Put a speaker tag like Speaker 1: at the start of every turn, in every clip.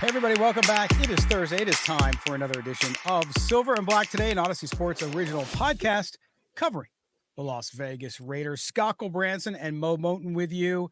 Speaker 1: Hey everybody, welcome back. It is Thursday. It is time for another edition of Silver and Black Today, an Odyssey Sports original podcast covering the Las Vegas Raiders. Scott Branson and Mo Moten with you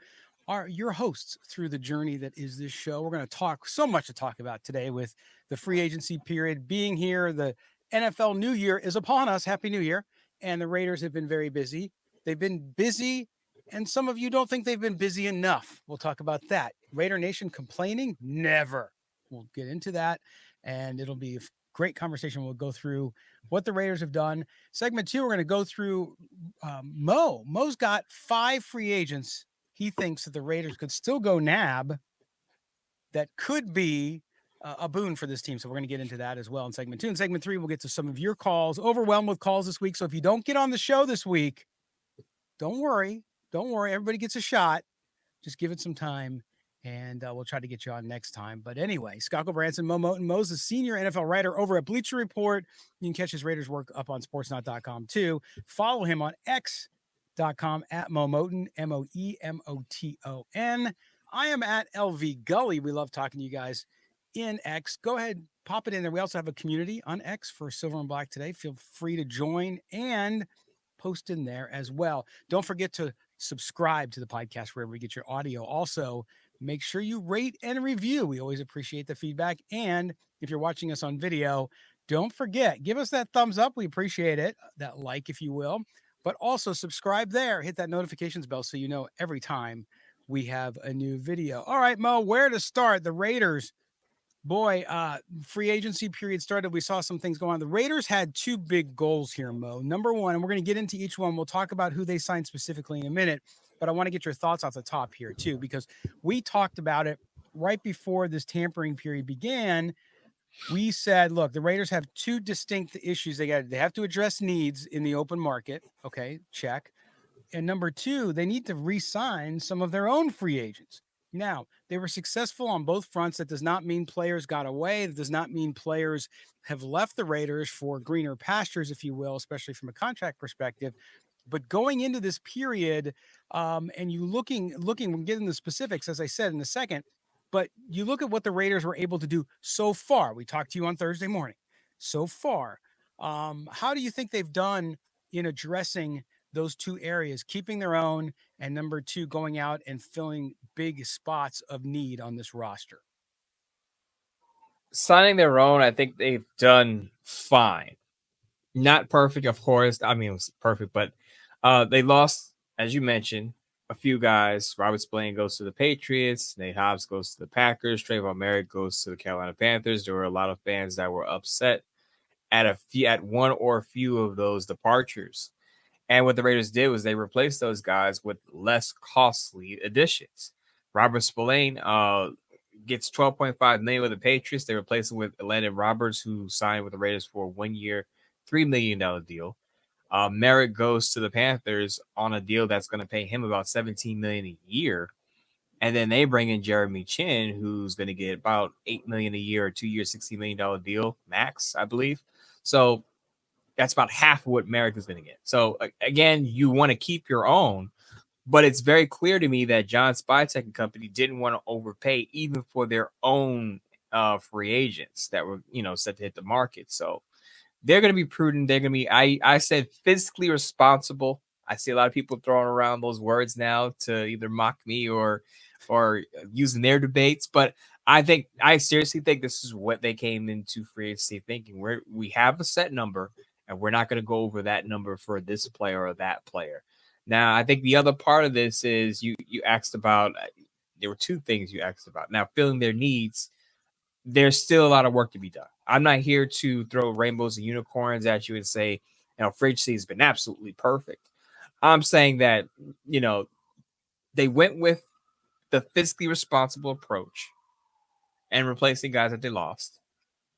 Speaker 1: are your hosts through the journey that is this show. We're going to talk so much to talk about today with the free agency period being here. The NFL New Year is upon us. Happy New Year. And the Raiders have been very busy. They've been busy, and some of you don't think they've been busy enough. We'll talk about that. Raider Nation complaining? Never. We'll get into that, and it'll be a great conversation. We'll go through what the Raiders have done. Segment 2, we're going to go through Mo. Mo's got 5 free agents he thinks that the Raiders could still go nab that could be a boon for this team. So we're going to get into that as well in segment 2. In segment 3, we'll get to some of your calls. Overwhelmed with calls this week. So if you don't get on the show this week, don't worry. Don't worry. Everybody gets a shot. Just give it some time. And we'll try to get you on next time. But anyway, Scott Branson, Mo Moten. Mo's a senior NFL writer over at Bleacher Report. You can catch his Raiders work up on sportsnot.com too. Follow him on x.com at Mo Moten, Moemoton. I am at LV Gully. We love talking to you guys in X. Go ahead, pop it in there. We also have a community on X for Silver and Black Today. Feel free to join and post in there as well. Don't forget to subscribe to the podcast wherever we get your audio. Also, make sure you rate and review. We always appreciate the feedback. And if you're watching us on video, don't forget, give us that thumbs up. We appreciate it. That like, if you will. But also subscribe there. Hit that notifications bell so you know every time we have a new video. All right, Mo, where to start? The Raiders. Boy, free agency period started. We saw some things go on. The Raiders had 2 big goals here, Mo. Number one, and we're going to get into each one. We'll talk about who they signed specifically in a minute. But I want to get your thoughts off the top here, too, because we talked about it right before this tampering period began. We said, look, the Raiders have 2 distinct issues. They have to address needs in the open market. Okay, check. And number 2, they need to re-sign some of their own free agents. Now, they were successful on both fronts. That does not mean players got away. That does not mean players have left the Raiders for greener pastures, if you will, especially from a contract perspective. But going into this period, and you looking, we'll get into the specifics, as I said in a second, but you look at what the Raiders were able to do so far. We talked to you on Thursday morning. So far, how do you think they've done in addressing those 2 areas, keeping their own, and number 2, going out and filling big spots of need on this roster?
Speaker 2: Signing their own, I think they've done fine. Not perfect, of course. I mean, it was perfect, but they lost, as you mentioned, a few guys. Robert Spillane goes to the Patriots. Nate Hobbs goes to the Packers. Trayvon Merritt goes to the Carolina Panthers. There were a lot of fans that were upset at one or a few of those departures. And what the Raiders did was they replaced those guys with less costly additions. Robert Spillane gets $12.5 million with the Patriots. They replaced him with Landon Roberts, who signed with the Raiders for a 1-year, $3 million deal. Merritt goes to the Panthers on a deal that's going to pay him about $17 million a year. And then they bring in Jeremy Chin, who's going to get about $8 million a year, or 2-year, $60 million deal max, I believe. So that's about half of what Merritt is going to get. So again, you want to keep your own, but it's very clear to me that John Spytek and company didn't want to overpay even for their own free agents that were, set to hit the market. So they're going to be prudent. They're going to be, I said, fiscally responsible. I see a lot of people throwing around those words now to either mock me or using their debates. But I seriously think this is what they came into free agency thinking. We have a set number, and we're not going to go over that number for this player or that player. Now, I think the other part of this is you asked about, there were 2 things you asked about. Now, filling their needs, there's still a lot of work to be done. I'm not here to throw rainbows and unicorns at you and say, free agency has been absolutely perfect. I'm saying that, they went with the fiscally responsible approach and replacing guys that they lost,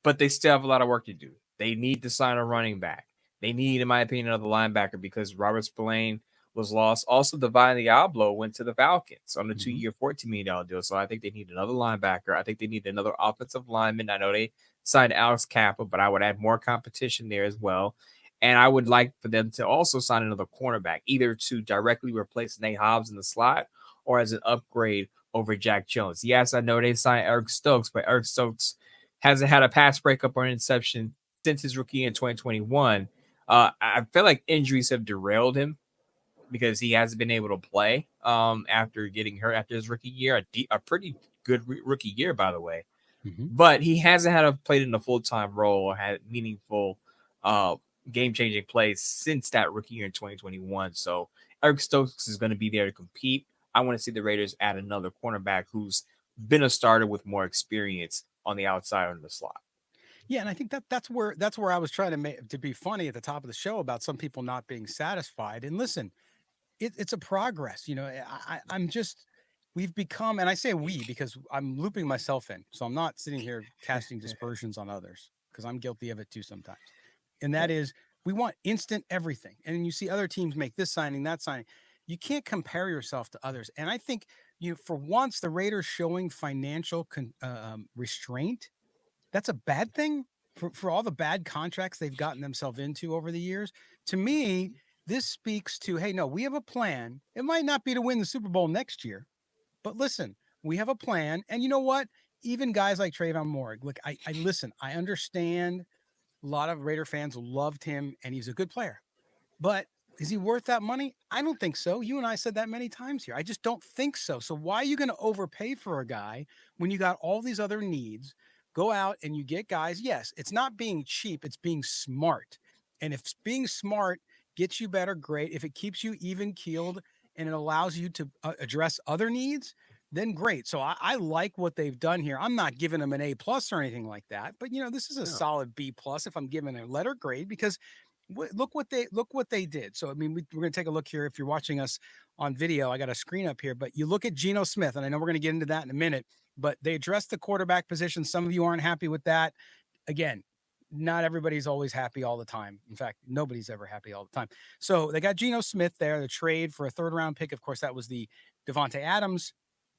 Speaker 2: but they still have a lot of work to do. They need to sign a running back. They need, in my opinion, another linebacker because Robert Spillane was lost. Also, Divine Diablo went to the Falcons on a 2-year, $14 million deal. So I think they need another linebacker. I think they need another offensive lineman. I know they signed Alex Kappa, but I would add more competition there as well. And I would like for them to also sign another cornerback, either to directly replace Nate Hobbs in the slot or as an upgrade over Jack Jones. Yes, I know they signed Eric Stokes, but Eric Stokes hasn't had a pass breakup or an interception since his rookie year in 2021. I feel like injuries have derailed him because he hasn't been able to play after getting hurt after his rookie year. A pretty good rookie year, by the way.
Speaker 1: Mm-hmm.
Speaker 2: But he hasn't played in a full-time role or had meaningful game-changing plays since that rookie year in 2021. So Eric Stokes is going to be there to compete. I want to see the Raiders add another cornerback who's been a starter with more experience on the outside or in the slot.
Speaker 1: Yeah, and I think that's where I was trying to make to be funny at the top of the show about some people not being satisfied. And listen, it's a progress. I'm just we've become, and I say we because I'm looping myself in, so I'm not sitting here casting dispersions on others because I'm guilty of it too sometimes. And that is, we want instant everything, and you see other teams make this signing, that signing. You can't compare yourself to others, and I think for once the Raiders showing financial restraint. That's a bad thing for all the bad contracts they've gotten themselves into over the years. To me, this speaks to, hey, no, we have a plan. It might not be to win the Super Bowl next year, but listen, we have a plan. And you know what? Even guys like Trayvon Moore, look, I listen, I understand a lot of Raider fans loved him and he's a good player, but is he worth that money? I don't think so. You and I said that many times here. I just don't think so. So why are you going to overpay for a guy when you got all these other needs? Go out and you get guys. Yes, it's not being cheap. It's being smart. And if being smart gets you better, great. If it keeps you even keeled and it allows you to address other needs, then great. So I like what they've done here. I'm not giving them an A+ or anything like that, but this is a solid B+ if I'm giving a letter grade because look what they did. So I mean, we're going to take a look here. If you're watching us on video, I got a screen up here, but you look at Geno Smith, and I know we're going to get into that in a minute. But they addressed the quarterback position. Some of you aren't happy with that. Again, not everybody's always happy all the time. In fact, nobody's ever happy all the time. So they got Geno Smith there, the trade for a 3rd-round pick. Of course, that was the Devontae Adams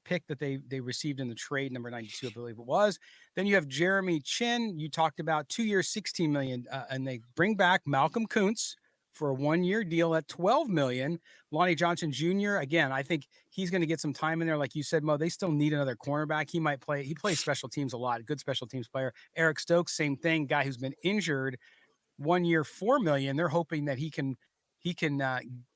Speaker 1: pick that they received in the trade, number 92, I believe it was. Then you have Jeremy Chin. You talked about 2 years, $16 million, and they bring back Malcolm Kuntz for a 1-year deal at $12 million. Lonnie Johnson Jr., again, I think he's going to get some time in there. Like you said, Mo, they still need another cornerback. He might play. He plays special teams a lot. A good special teams player. Eric Stokes, same thing. Guy who's been injured. 1 year, $4 million. They're hoping that he can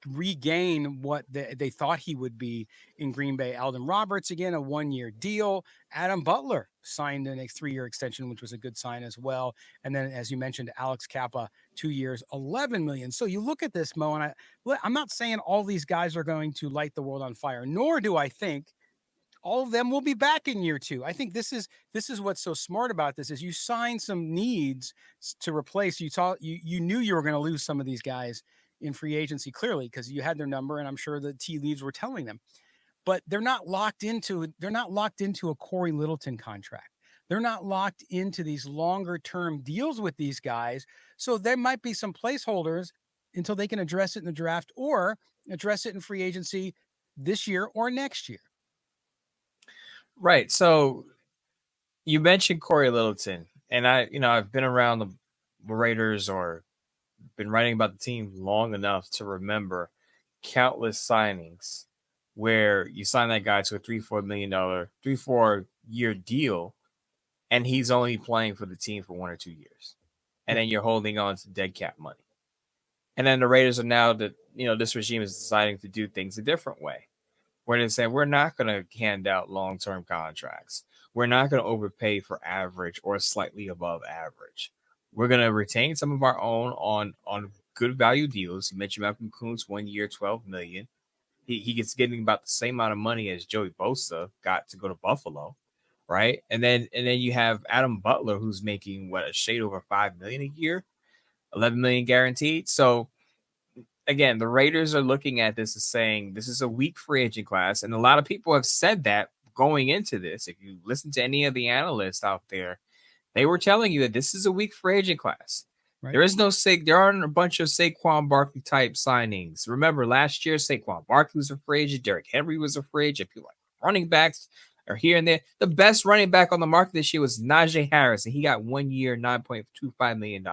Speaker 1: regain what they thought he would be in Green Bay. Alden Roberts, again, a 1-year deal. Adam Butler signed the next 3-year extension, which was a good sign as well. And then, as you mentioned, Alex Kappa, 2 years, $11 million. So you look at this, Mo, and I'm not saying all these guys are going to light the world on fire, nor do I think all of them will be back in year 2. I think this is what's so smart about this is you sign some needs to replace. You knew you were going to lose some of these guys in free agency, clearly, because you had their number, and I'm sure the tea leaves were telling them. But they're not locked into a Corey Littleton contract. They're not locked into these longer term deals with these guys. So there might be some placeholders until they can address it in the draft or address it in free agency this year or next year.
Speaker 2: Right. So you mentioned Corey Littleton, and I've been around the Raiders or been writing about the team long enough to remember countless signings where you sign that guy to a $3-4 year deal, and he's only playing for the team for 1 or 2 years, and then you're holding on to dead cap money. And then the Raiders are now that this regime is deciding to do things a different way, where they say we're not going to hand out long-term contracts. We're not going to overpay for average or slightly above average. We're going to retain some of our own on good value deals. You mentioned Malcolm Kuntz, 1 year, $12 million. He gets getting about the same amount of money as Joey Bosa got to go to Buffalo, right? And then you have Adam Butler, who's making a shade over $5 million a year, $11 million guaranteed. So again, the Raiders are looking at this as saying this is a weak free agent class, and a lot of people have said that going into this. If you listen to any of the analysts out there, they were telling you that this is a weak free agent class. Right. There aren't a bunch of Saquon Barkley type signings. Remember, last year, Saquon Barkley was a free agent. Derrick Henry was a free agent. People like running backs are here and there. The best running back on the market this year was Najee Harris, and he got 1 year, $9.25 million.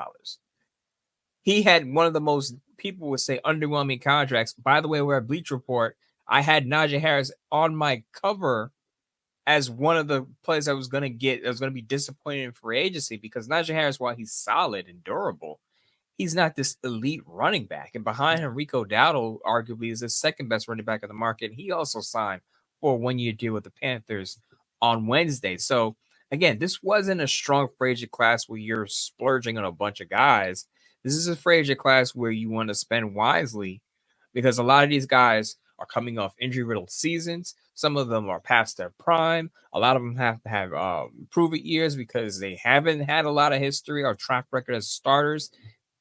Speaker 2: He had one of the most, people would say, underwhelming contracts. By the way, we're at Bleach Report. I had Najee Harris on my cover as one of the players that was going to be disappointed in free agency, because Najee Harris, while he's solid and durable, he's not this elite running back. And behind him, Rico Dowdle arguably is the second best running back in the market. He also signed for a 1-year deal with the Panthers on Wednesday. So again, this wasn't a strong free agent class where you're splurging on a bunch of guys. This is a free agent class where you want to spend wisely, because a lot of these guys are coming off injury-riddled seasons. Some of them are past their prime. A lot of them have to have prove-it years because they haven't had a lot of history or track record as starters.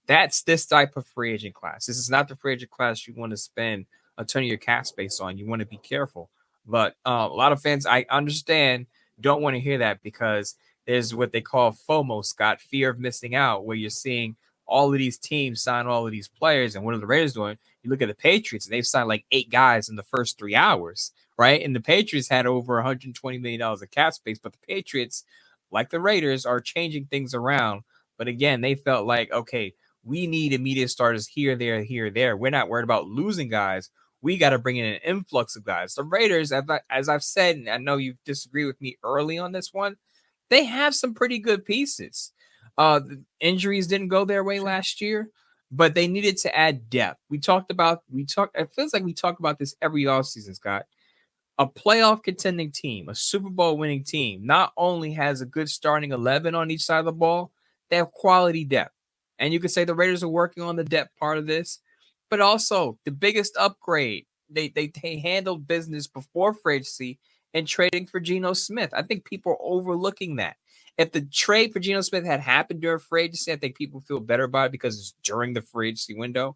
Speaker 2: That's this type of free agent class. This is not the free agent class you want to spend a ton of your cap space on. You want to be careful. But a lot of fans, I understand, don't want to hear that, because there's what they call FOMO, Scott, fear of missing out, where you're seeing all of these teams sign all of these players. And what are the Raiders doing? You look at the Patriots, and they've signed like 8 guys in the first 3 hours, right? And the Patriots had over $120 million of cap space, but the Patriots, like the Raiders, are changing things around. But again, they felt like, okay, we need immediate starters here, there, here, there. We're not worried about losing guys. We got to bring in an influx of guys. The Raiders, as I've said, and I know you disagree with me early on this one, they have some pretty good pieces. The injuries didn't go their way last year, but they needed to add depth. It feels like we talk about this every offseason, Scott. A playoff contending team, a Super Bowl winning team, not only has a good starting 11 on each side of the ball, they have quality depth. And you could say the Raiders are working on the depth part of this, but also the biggest upgrade. They handled business before free agency and trading for Geno Smith. I think people are overlooking that. If the trade for Geno Smith had happened during free agency, I think people feel better about it because it's during the free agency window.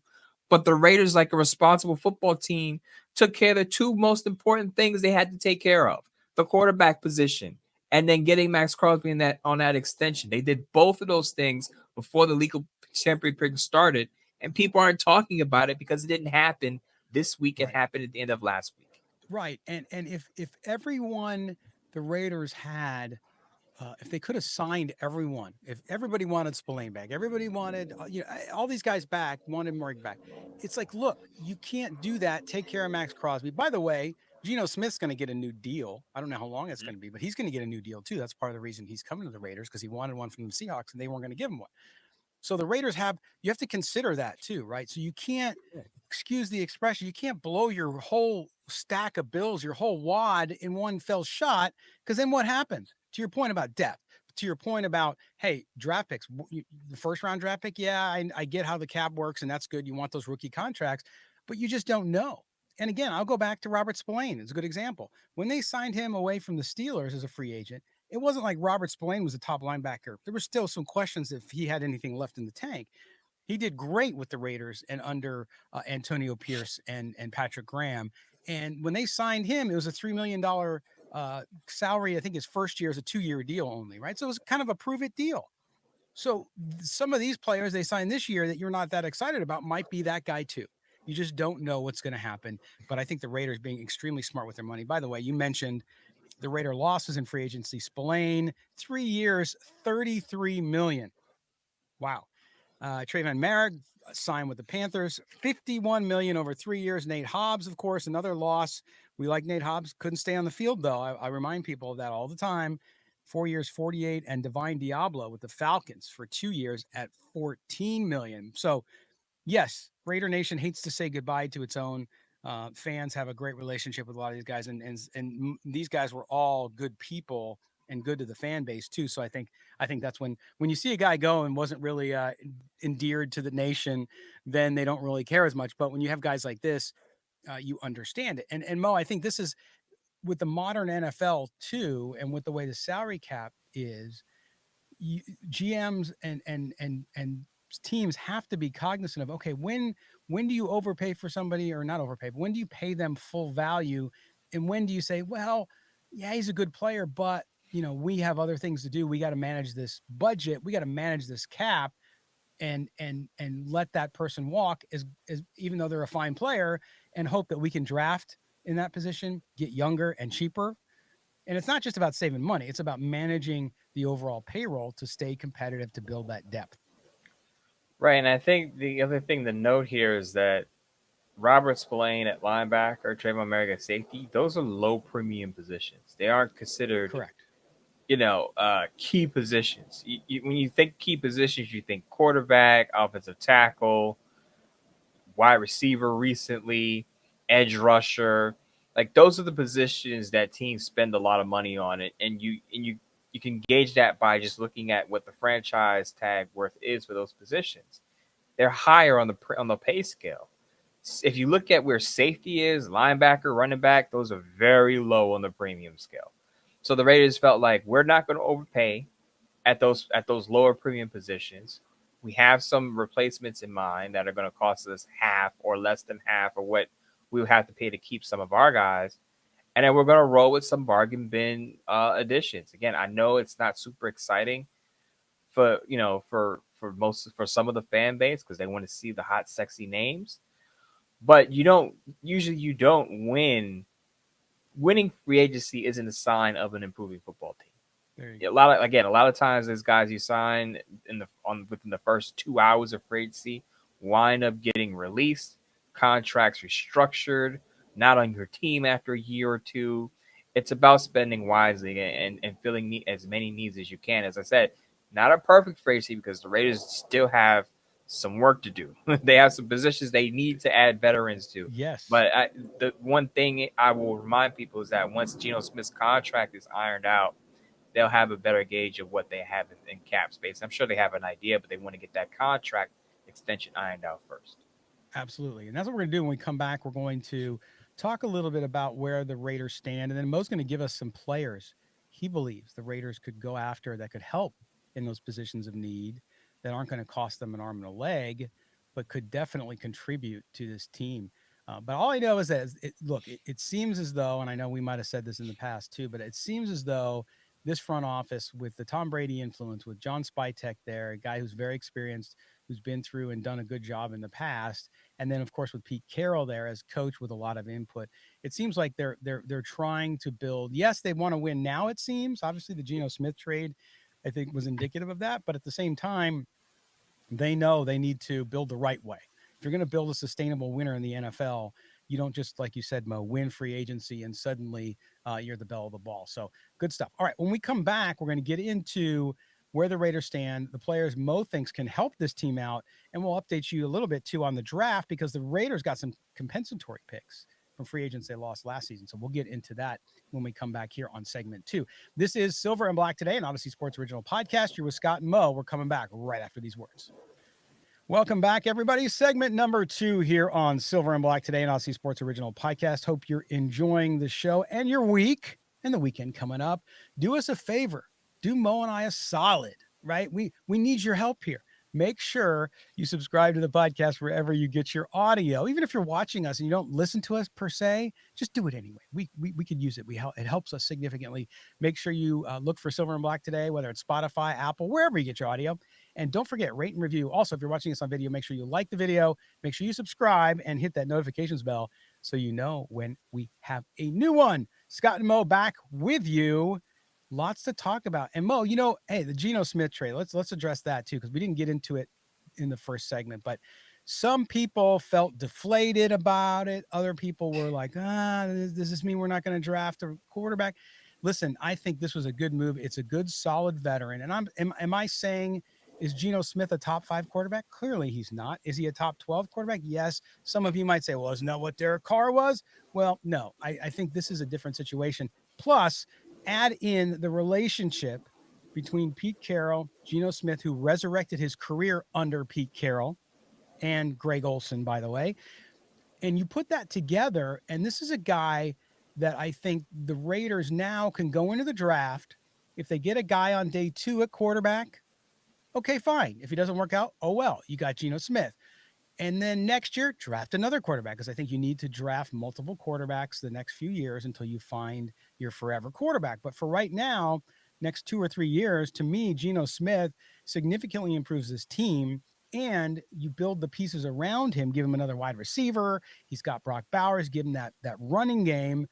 Speaker 2: But the Raiders, like a responsible football team, took care of the 2 most important things they had to take care of: the quarterback position and then getting Max Crosby on that extension. They did both of those things before the legal temporary period started, and people aren't talking about it because it didn't happen this week. It happened at the end of last week.
Speaker 1: Right. And if everyone the Raiders had, if they could have signed everyone, if everybody wanted Spillane back, everybody wanted, all these guys back, wanted Murray back. It's like, look, you can't do that. Take care of Max Crosby. By the way, Geno Smith's going to get a new deal. I don't know how long it's going to be, but he's going to get a new deal too. That's part of the reason he's coming to the Raiders, because he wanted one from the Seahawks and they weren't going to give him one. So the Raiders you have to consider that too, right? So you can't, excuse the expression, you can't blow your whole stack of bills, your whole wad in one fell shot, because then what happens? To your point about depth, to your point about, hey, draft picks, the first round draft pick, yeah, I get how the cap works, and that's good. You want those rookie contracts, but you just don't know. And again, I'll go back to Robert Spillane. It's a good example. When they signed him away from the Steelers as a free agent, it wasn't like Robert Spillane was a top linebacker. There were still some questions if he had anything left in the tank. He did great with the Raiders and under Antonio Pierce and Patrick Graham. And when they signed him, it was a $3 million salary. I think his first year is a 2-year deal only, right? So it was kind of a prove it deal. So some of these players they signed this year that you're not that excited about might be that guy too. You just don't know what's going to happen. But I think the Raiders being extremely smart with their money. By the way, you mentioned the Raider losses in free agency. Spillane, 3 years, $33 million. Wow. Trayvon Merrick signed with the Panthers, $51 million over 3 years. Nate Hobbs, of course, another loss. We like Nate Hobbs. Couldn't stay on the field, though. I remind people of that all the time. 4 years, 48, and Divine Diablo with the Falcons for 2 years at $14 million. So, yes, Raider Nation hates to say goodbye to its own. Fans have a great relationship with a lot of these guys, and these guys were all good people and good to the fan base too. So I think that's when you see a guy go and wasn't really endeared to the nation, then they don't really care as much. But when you have guys like this, you understand it. And Mo, I think this is with the modern NFL too, and with the way the salary cap is, GMs and teams have to be cognizant of, okay, when do you overpay for somebody, or not overpay, but when do you pay them full value, and when do you say, well, yeah, he's a good player, but we have other things to do. We got to manage this budget. We got to manage this cap, and let that person walk as even though they're a fine player, and hope that we can draft in that position, get younger and cheaper. And it's not just about saving money. It's about managing the overall payroll to stay competitive, to build that depth.
Speaker 2: Right. And I think the other thing to note here is that Robert Spillane at linebacker, Trayvon Merrick at safety, those are low premium positions. They aren't considered,
Speaker 1: Correct.
Speaker 2: key positions. When you think key positions, you think quarterback, offensive tackle, wide receiver recently, edge rusher. Like those are the positions that teams spend a lot of money on it, and you can gauge that by just looking at what the franchise tag worth is for those positions. They're higher on the pay scale. If you look at where safety is, linebacker, running back, those are very low on the premium scale. So the Raiders felt like we're not going to overpay at those lower premium positions. We have some replacements in mind that are going to cost us half or less than half of what we would have to pay to keep some of our guys. And then we're going to roll with some bargain bin additions. Again, I know it's not super exciting for some of the fan base because they want to see the hot, sexy names. But you don't win. Winning free agency isn't a sign of an improving football team.
Speaker 1: There you go.
Speaker 2: A lot of times there's guys you sign within the first 2 hours of free agency wind up getting released, contracts restructured, not on your team after a year or two. It's about spending wisely and filling as many needs as you can. As I said, not a perfect free agency because the Raiders still have some work to do. They have some positions they need to add veterans to.
Speaker 1: Yes.
Speaker 2: But the one thing I will remind people is that once Geno Smith's contract is ironed out, they'll have a better gauge of what they have in cap space. I'm sure they have an idea, but they want to get that contract extension ironed out first.
Speaker 1: Absolutely. And that's what we're going to do when we come back. We're going to talk a little bit about where the Raiders stand. And then Mo's going to give us some players he believes the Raiders could go after that could help in those positions of need that aren't going to cost them an arm and a leg, but could definitely contribute to this team. But all I know is that, it seems as though, and I know we might have said this in the past too, but it seems as though this front office with the Tom Brady influence, with John Spytek there, a guy who's very experienced, who's been through and done a good job in the past, and then of course with Pete Carroll there as coach with a lot of input, it seems like they're trying to build. Yes, they want to win now. It seems obviously the Geno Smith trade, I think, was indicative of that, but at the same time, they know they need to build the right way. If you're going to build a sustainable winner in the NFL, you don't just, like you said, Mo, win free agency and suddenly you're the belle of the ball. So good stuff. All right, when we come back, we're going to get into where the Raiders stand, the players Mo thinks can help this team out, and we'll update you a little bit too on the draft because the Raiders got some compensatory picks from free agents they lost last season. So we'll get into that when we come back here on segment 2. This is Silver and Black Today, an Odyssey Sports Original podcast. You're with Scott and Mo. We're coming back right after these words. Welcome back, everybody. Segment number 2 here on Silver and Black Today, an Odyssey Sports Original podcast. Hope you're enjoying the show and your week and the weekend coming up. Do us a favor. Do Mo and I a solid, right? We need your help here. Make sure you subscribe to the podcast wherever you get your audio. Even if you're watching us and you don't listen to us per se, just do it anyway. We could use it. It helps us significantly. Make sure you look for Silver and Black Today, whether it's Spotify, Apple, wherever you get your audio. And don't forget, rate and review. Also, if you're watching us on video, make sure you like the video, make sure you subscribe and hit that notifications bell so you know when we have a new one. Scott and Mo back with you. Lots to talk about. And Mo, hey, the Geno Smith trade, let's address that too, because we didn't get into it in the first segment, but some people felt deflated about it. Other people were like, does this mean we're not going to draft a quarterback? Listen, I think this was a good move. It's a good, solid veteran. And am I saying, is Geno Smith a top 5 quarterback? Clearly he's not. Is he a top 12 quarterback? Yes. Some of you might say, well, isn't that what Derek Carr was? Well, no, I think this is a different situation. Plus, add in the relationship between Pete Carroll, Geno Smith, who resurrected his career under Pete Carroll, and Greg Olson, by the way. And you put that together, and this is a guy that I think the Raiders now can go into the draft. If they get a guy on day 2 at quarterback, okay, fine. If he doesn't work out, oh well, you got Geno Smith. And then next year, draft another quarterback, because I think you need to draft multiple quarterbacks the next few years until you find your forever quarterback. But for right now, next 2 or 3 years, to me, Geno Smith significantly improves this team, and you build the pieces around him, give him another wide receiver. He's got Brock Bowers, give him that running game,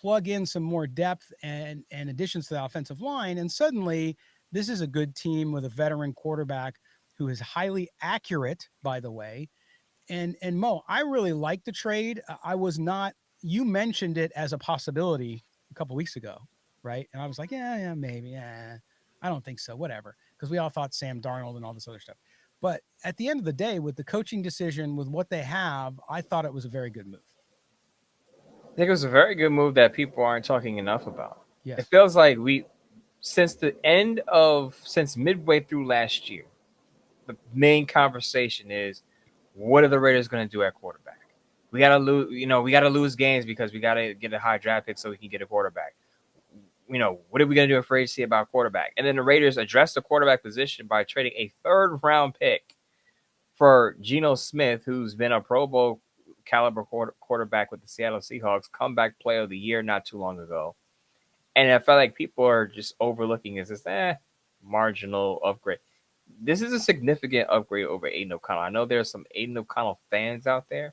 Speaker 1: plug in some more depth and additions to the offensive line, and suddenly this is a good team with a veteran quarterback who is highly accurate, by the way, And Mo, I really like the trade. I was not. You mentioned it as a possibility a couple weeks ago, right? And I was like, yeah, maybe. Yeah, I don't think so. Whatever, because we all thought Sam Darnold and all this other stuff. But at the end of the day, with the coaching decision, with what they have, I thought it was a very good move.
Speaker 2: I think it was a very good move that people aren't talking enough about. It
Speaker 1: Yes.
Speaker 2: feels like since midway through last year, the main conversation is what are the Raiders going to do at quarterback? We got to lose, we got to lose games because we got to get a high draft pick so we can get a quarterback. What are we going to do in free agency about quarterback? And then the Raiders addressed the quarterback position by trading a third round pick for Geno Smith, who's been a Pro Bowl caliber quarterback with the Seattle Seahawks, comeback player of the year not too long ago. And I felt like people are just overlooking this marginal upgrade. This is a significant upgrade over Aiden O'Connell. I know there's some Aiden O'Connell fans out there,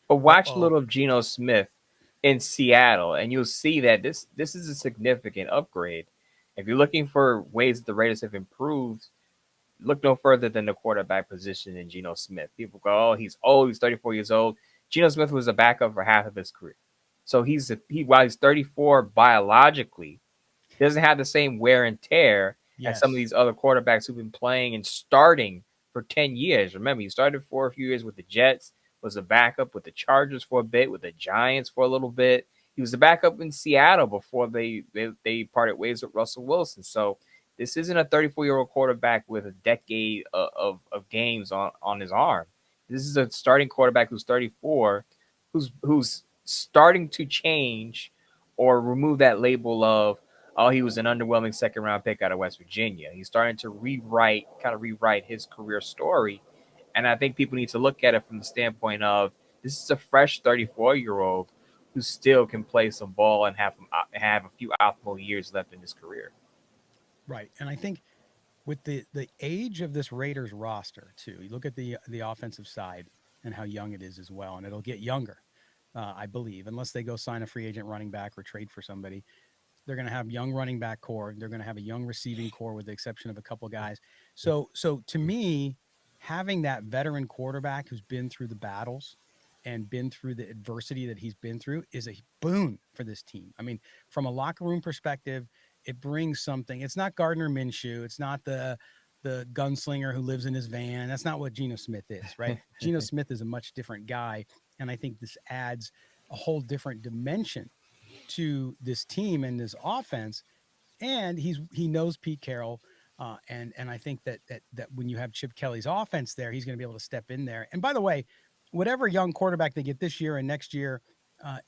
Speaker 2: but watch a
Speaker 1: Uh-oh.
Speaker 2: little of Geno Smith in Seattle, and you'll see that this is a significant upgrade. If you're looking for ways that the Raiders have improved, look no further than the quarterback position in Geno Smith. People go, "Oh, he's old. He's 34 years old." Geno Smith was a backup for half of his career, so while he's 34 biologically, doesn't have the same wear and tear as some of
Speaker 1: Yes.
Speaker 2: these other quarterbacks who've been playing and starting for 10 years. Remember, he started for a few years with the Jets, was a backup with the Chargers for a bit, with the Giants for a little bit. He was a backup in Seattle before they parted ways with Russell Wilson. So this isn't a 34-year-old quarterback with a decade of games on his arm. This is a starting quarterback who's 34, who's starting to change or remove that label of, oh, he was an underwhelming second round pick out of West Virginia. He's starting to rewrite his career story. And I think people need to look at it from the standpoint of this is a fresh 34-year-old who still can play some ball and have a few optimal years left in his career.
Speaker 1: Right. And I think with the age of this Raiders roster too, you look at the offensive side and how young it is as well, and it'll get younger, I believe, unless they go sign a free agent running back or trade for somebody. They're going to have young running back core. They're going to have a young receiving core, with the exception of a couple guys. So to me, having that veteran quarterback who's been through the battles and been through the adversity that he's been through is a boon for this team. I mean, from a locker room perspective, it brings something. It's not Gardner Minshew. It's not the gunslinger who lives in his van. That's not what Geno Smith is, right? Geno Smith is a much different guy, and I think this adds a whole different dimension to this team and this offense. And he knows Pete Carroll, and I think that when you have Chip Kelly's offense there, he's going to be able to step in there. And by the way, whatever young quarterback they get this year and next year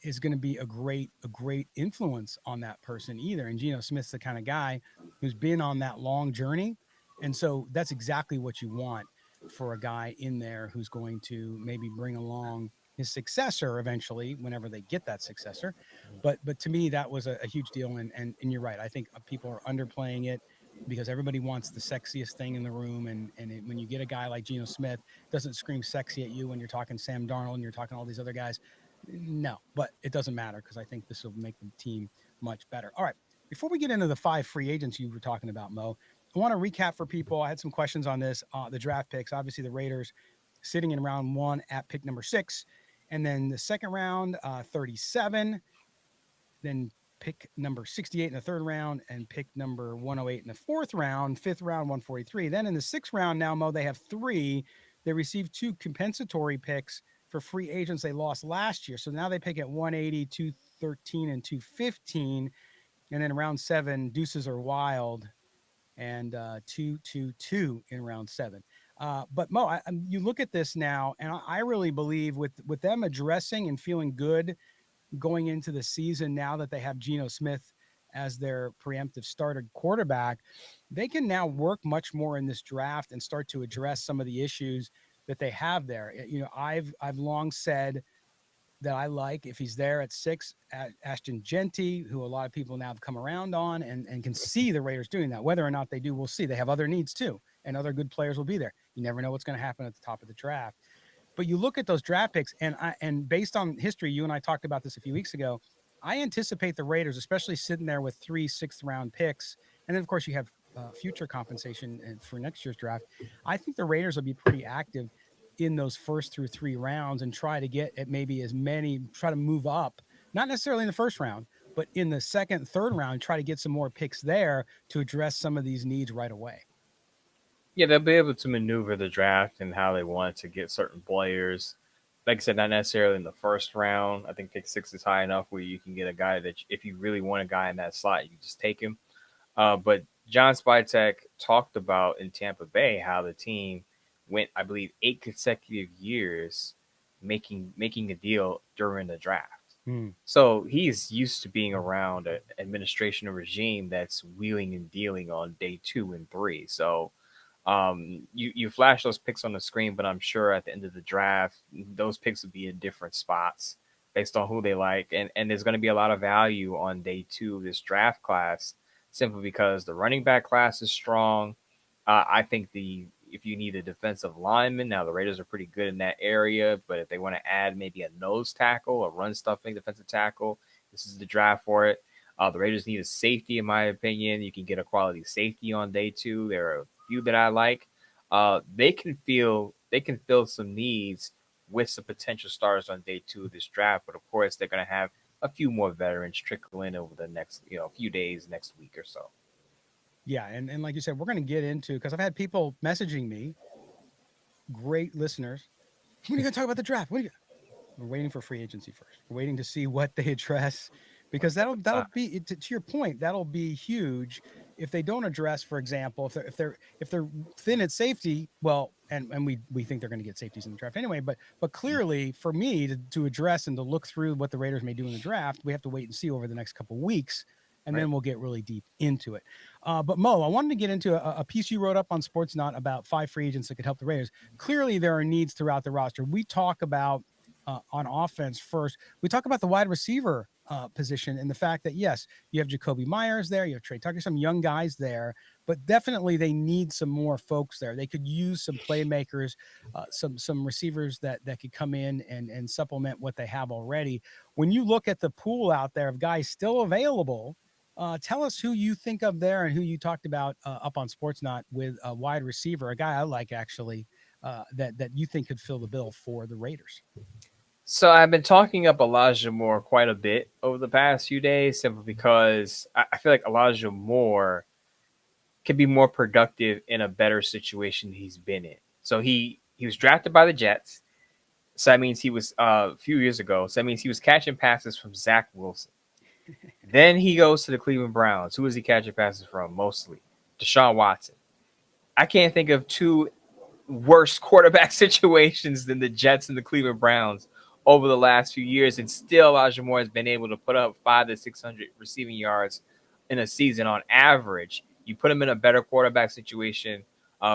Speaker 1: is going to be a great influence on that person either. And Geno Smith's the kind of guy who's been on that long journey, and so that's exactly what you want for a guy in there who's going to maybe bring along his successor eventually, whenever they get that successor. But to me, that was a huge deal. And you're right. I think people are underplaying it because everybody wants the sexiest thing in the room. And when you get a guy like Geno Smith, doesn't scream sexy at you when you're talking Sam Darnold and you're talking all these other guys. No, but it doesn't matter because I think this will make the team much better. All right. Before we get into the 5 free agents you were talking about, Mo, I want to recap for people. I had some questions on this. The draft picks, obviously the Raiders sitting in round 1 at pick number 6. And then the second round, 37. Then pick number 68 in the third round, and pick number 108 in the fourth round. Fifth round, 143. Then in the sixth round, now, Mo, they have 3. They received 2 compensatory picks for free agents they lost last year. So now they pick at 180, 213, and 215. And then round 7, deuces are wild, and 222 in round 7. But Mo, you look at this now, and I really believe with them addressing and feeling good going into the season, now that they have Geno Smith as their preemptive starter quarterback, they can now work much more in this draft and start to address some of the issues that they have there. I've long said that I like, if he's there at 6, Ashton Genty, who a lot of people now have come around on and can see the Raiders doing that. Whether or not they do, we'll see. They have other needs too, and other good players will be there. You never know what's going to happen at the top of the draft. But you look at those draft picks, and based on history, you and I talked about this a few weeks ago. I anticipate the Raiders, especially sitting there with 3 sixth-round picks, and then of course you have future compensation for next year's draft. I think the Raiders will be pretty active in those first through 3 rounds and try to get at maybe as many, try to move up, not necessarily in the first round, but in the second, third round, try to get some more picks there to address some of these needs right away.
Speaker 2: Yeah, they'll be able to maneuver the draft and how they want to get certain players. Like I said, not necessarily in the first round. I think pick 6 is high enough where you can get a guy that if you really want a guy in that slot, you just take him. But John Spytek talked about in Tampa Bay how the team went, I believe, 8 consecutive years making a deal during the draft.
Speaker 1: Mm.
Speaker 2: So he's used to being around an administration or regime that's wheeling and dealing on day 2 and 3. So you flash those picks on the screen, but I'm sure at the end of the draft, those picks would be in different spots based on who they like. And there's going to be a lot of value on day 2 of this draft class simply because the running back class is strong. I think if you need a defensive lineman, now the Raiders are pretty good in that area, but if they want to add maybe a nose tackle, a run stuffing defensive tackle, this is the draft for it. The Raiders need a safety, in my opinion. You can get a quality safety on day 2. There are a few that I like. They can fill some needs with some potential stars on day 2 of this draft, but of course they're going to have a few more veterans trickle in over the next few days, next week or so.
Speaker 1: Yeah, and like you said, we're going to get into, because I've had people messaging me, great listeners. When are you going to talk about the draft? We're waiting for free agency first. We're waiting to see what they address, because that'll be to your point. That'll be huge if they don't address, for example, if they're thin at safety. Well, and we think they're going to get safeties in the draft anyway. But clearly, for me to address and to look through what the Raiders may do in the draft, we have to wait and see over the next couple of weeks. And then we'll get really deep into it. But Mo, I wanted to get into a piece you wrote up on Sportsnaut about 5 free agents that could help the Raiders. Clearly, there are needs throughout the roster. We talk about on offense first. We talk about the wide receiver position and the fact that, yes, you have Jacoby Myers there, you have Trey Tucker, some young guys there, but definitely they need some more folks there. They could use some playmakers, some receivers that could come in and supplement what they have already. When you look at the pool out there of guys still available, tell us who you think of there and who you talked about up on Sportsnaut with a wide receiver, a guy I like actually, that you think could fill the bill for the Raiders.
Speaker 2: So I've been talking up Elijah Moore quite a bit over the past few days simply because I feel like Elijah Moore can be more productive in a better situation he's been in. So he was drafted by the Jets. So that means he was a few years ago. So that means he was catching passes from Zach Wilson. Then he goes to the Cleveland Browns. Who is he catching passes from mostly? Deshaun Watson. I can't think of 2 worse quarterback situations than the Jets and the Cleveland Browns over the last few years. And still Elijah Moore has been able to put up 500 to 600 receiving yards in a season on average. You put him in a better quarterback situation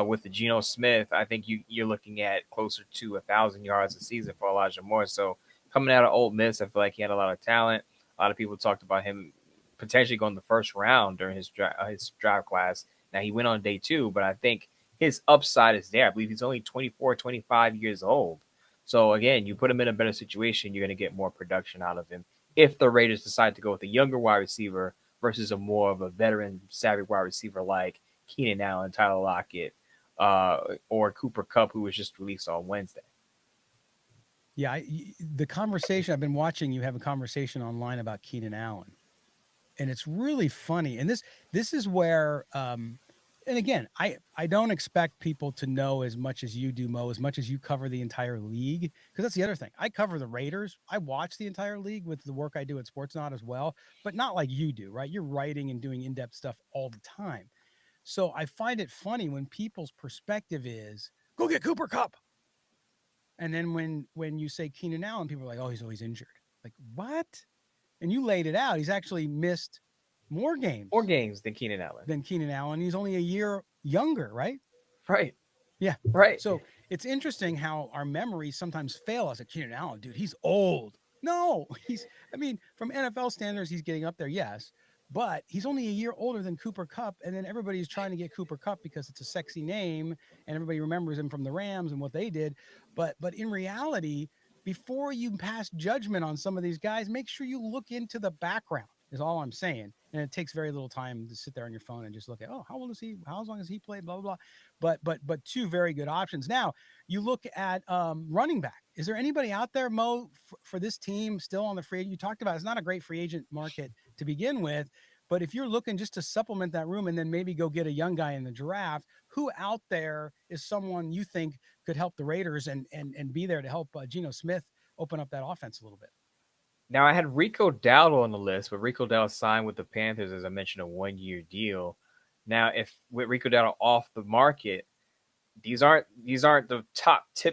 Speaker 2: with the Geno Smith, I think you're looking at closer to 1,000 yards a season for Elijah Moore. So coming out of Ole Miss, I feel like he had a lot of talent. A lot of people talked about him potentially going the first round during his draft class. Now, he went on day 2, but I think his upside is there. I believe he's only 24, 25 years old. So, again, you put him in a better situation, you're going to get more production out of him if the Raiders decide to go with a younger wide receiver versus a more of a veteran, savvy wide receiver like Keenan Allen, Tyler Lockett, or Cooper Kupp, who was just released on Wednesday.
Speaker 1: Yeah, the conversation, I've been watching you have a conversation online about Keenan Allen, and it's really funny. And this is where, and again, I don't expect people to know as much as you do, Mo, as much as you cover the entire league, because that's the other thing. I cover the Raiders. I watch the entire league with the work I do at Sportsnaut as well, but not like you do, right? You're writing and doing in-depth stuff all the time. So I find it funny when people's perspective is, go get Cooper Kupp. And then when you say Keenan Allen, people are like, oh, he's always injured. Like, what? And you laid it out. He's actually missed more games
Speaker 2: than Keenan Allen.
Speaker 1: He's only a year younger, right?
Speaker 2: Right.
Speaker 1: Yeah.
Speaker 2: Right.
Speaker 1: So it's interesting how our memories sometimes fail us. At Keenan Allen, dude, he's old. No, from NFL standards, he's getting up there, yes. But he's only a year older than Cooper Kupp, and then everybody's trying to get Cooper Kupp because it's a sexy name, and everybody remembers him from the Rams and what they did. But in reality, before you pass judgment on some of these guys, make sure you look into the background, is all I'm saying. and it takes very little time to sit there on your phone and just look at, oh, how old is he? How long has he played? Blah blah blah. But two very good options. Now you look at running back. Is there anybody out there, Mo, for this team still on the free? You talked about it's not a great free agent market to begin with, but if you're looking just to supplement that room and then maybe go get a young guy in the draft, who out there is someone you think could help the Raiders and be there to help Geno Smith open up that offense a little bit?
Speaker 2: Now I had Rico Dowdle on the list, but Rico Dowdle signed with the Panthers, as I mentioned, a 1 year deal. Now, if with Rico Dowdle off the market, these aren't the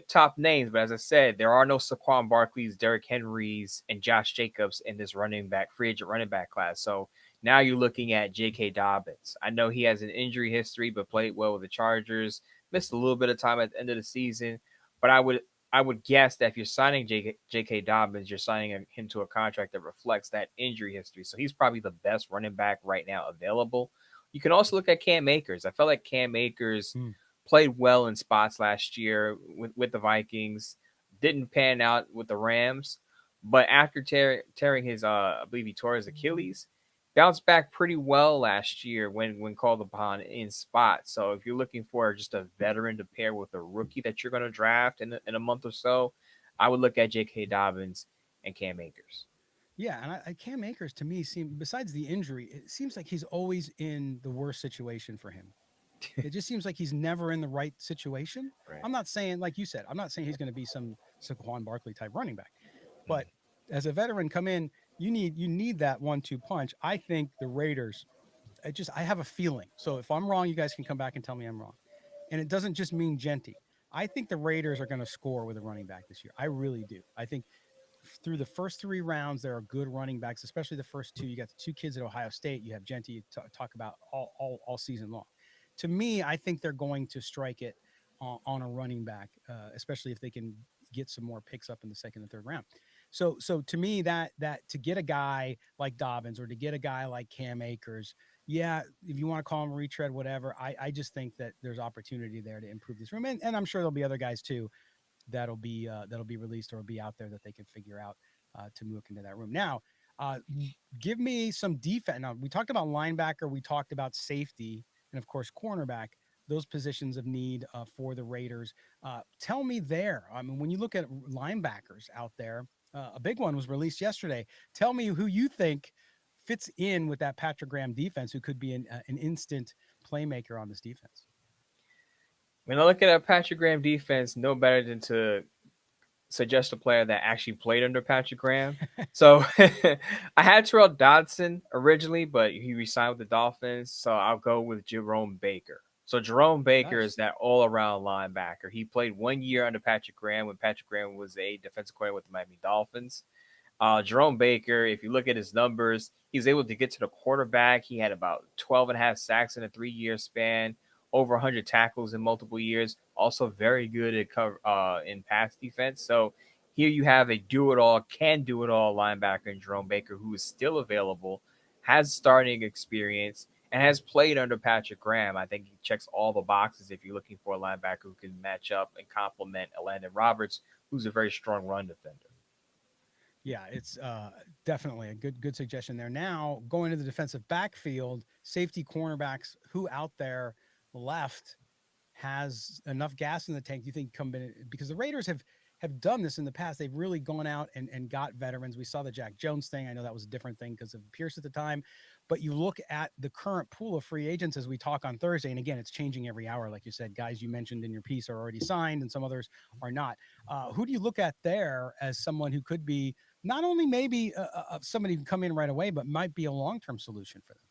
Speaker 2: top names, but as I said, there are no Saquon Barkley's, Derrick Henrys, and Josh Jacobs in this free agent running back class. So now you're looking at J.K. Dobbins. I know he has an injury history, but played well with the Chargers. Missed a little bit of time at the end of the season, but I would guess that if you're signing J.K. Dobbins, you're signing him to a contract that reflects that injury history. So he's probably the best running back right now available. You can also look at Cam Akers. I felt like Cam Akers played well in spots last year with the Vikings. Didn't pan out with the Rams, but after tearing his, I believe he tore his Achilles, bounced back pretty well last year when called upon in spots. So if you're looking for just a veteran to pair with a rookie that you're going to draft in a month or so, I would look at J.K. Dobbins and Cam Akers.
Speaker 1: Yeah, and Cam Akers to me besides the injury, it seems like he's always in the worst situation for him. It just seems like he's never in the right situation.
Speaker 2: Right.
Speaker 1: I'm not saying, like you said, I'm not saying he's going to be some Saquon Barkley type running back, but as a veteran come in, you need that 1-2 punch. I think the Raiders, I have a feeling. So if I'm wrong, you guys can come back and tell me I'm wrong. And it doesn't just mean Genty. I think the Raiders are going to score with a running back this year. I really do. I think through the first 3 rounds, there are good running backs, especially the first two. You got the 2 kids at Ohio State. You have Genty talk about all season long. To me, I think they're going to strike it on a running back, especially if they can get some more picks up in the second and third round. So to me, that to get a guy like Dobbins or to get a guy like Cam Akers, yeah, if you want to call him a retread, whatever, I just think that there's opportunity there to improve this room, and I'm sure there'll be other guys too that'll be released or be out there that they can figure out to move into that room. Now, give me some defense. Now we talked about linebacker, we talked about safety, and of course cornerback. Those positions of need for the Raiders. Tell me there. I mean, when you look at linebackers out there, a big one was released yesterday. Tell me who you think fits in with that Patrick Graham defense, who could be an instant playmaker on this defense.
Speaker 2: When I look at a Patrick Graham defense, no better than to suggest a player that actually played under Patrick Graham. So I had Terrell Dodson originally, but he resigned with the Dolphins. So I'll go with Jerome Baker. So Jerome Baker is that all-around linebacker. He played 1 year under Patrick Graham when Patrick Graham was a defensive coordinator with the Miami Dolphins. Jerome Baker, if you look at his numbers, he's able to get to the quarterback. He had about 12 and a half sacks in a 3-year span, over 100 tackles in multiple years. Also very good at in pass defense. So here you have a can do it all linebacker in Jerome Baker, who is still available, has starting experience, and has played under Patrick Graham. I think he checks all the boxes if you're looking for a linebacker who can match up and complement Landon Roberts, who's a very strong run defender.
Speaker 1: Yeah, it's definitely a good suggestion there. Now, going to the defensive backfield, safety cornerbacks, who out there left has enough gas in the tank, do you think come in? Because the Raiders have done this in the past. They've really gone out and got veterans. We saw the Jack Jones thing. I know that was a different thing because of Pierce at the time. But you look at the current pool of free agents as we talk on Thursday, and again, it's changing every hour. Like you said, guys you mentioned in your piece are already signed and some others are not. Who do you look at there as someone who could be not only maybe somebody who can come in right away, but might be a long-term solution for them?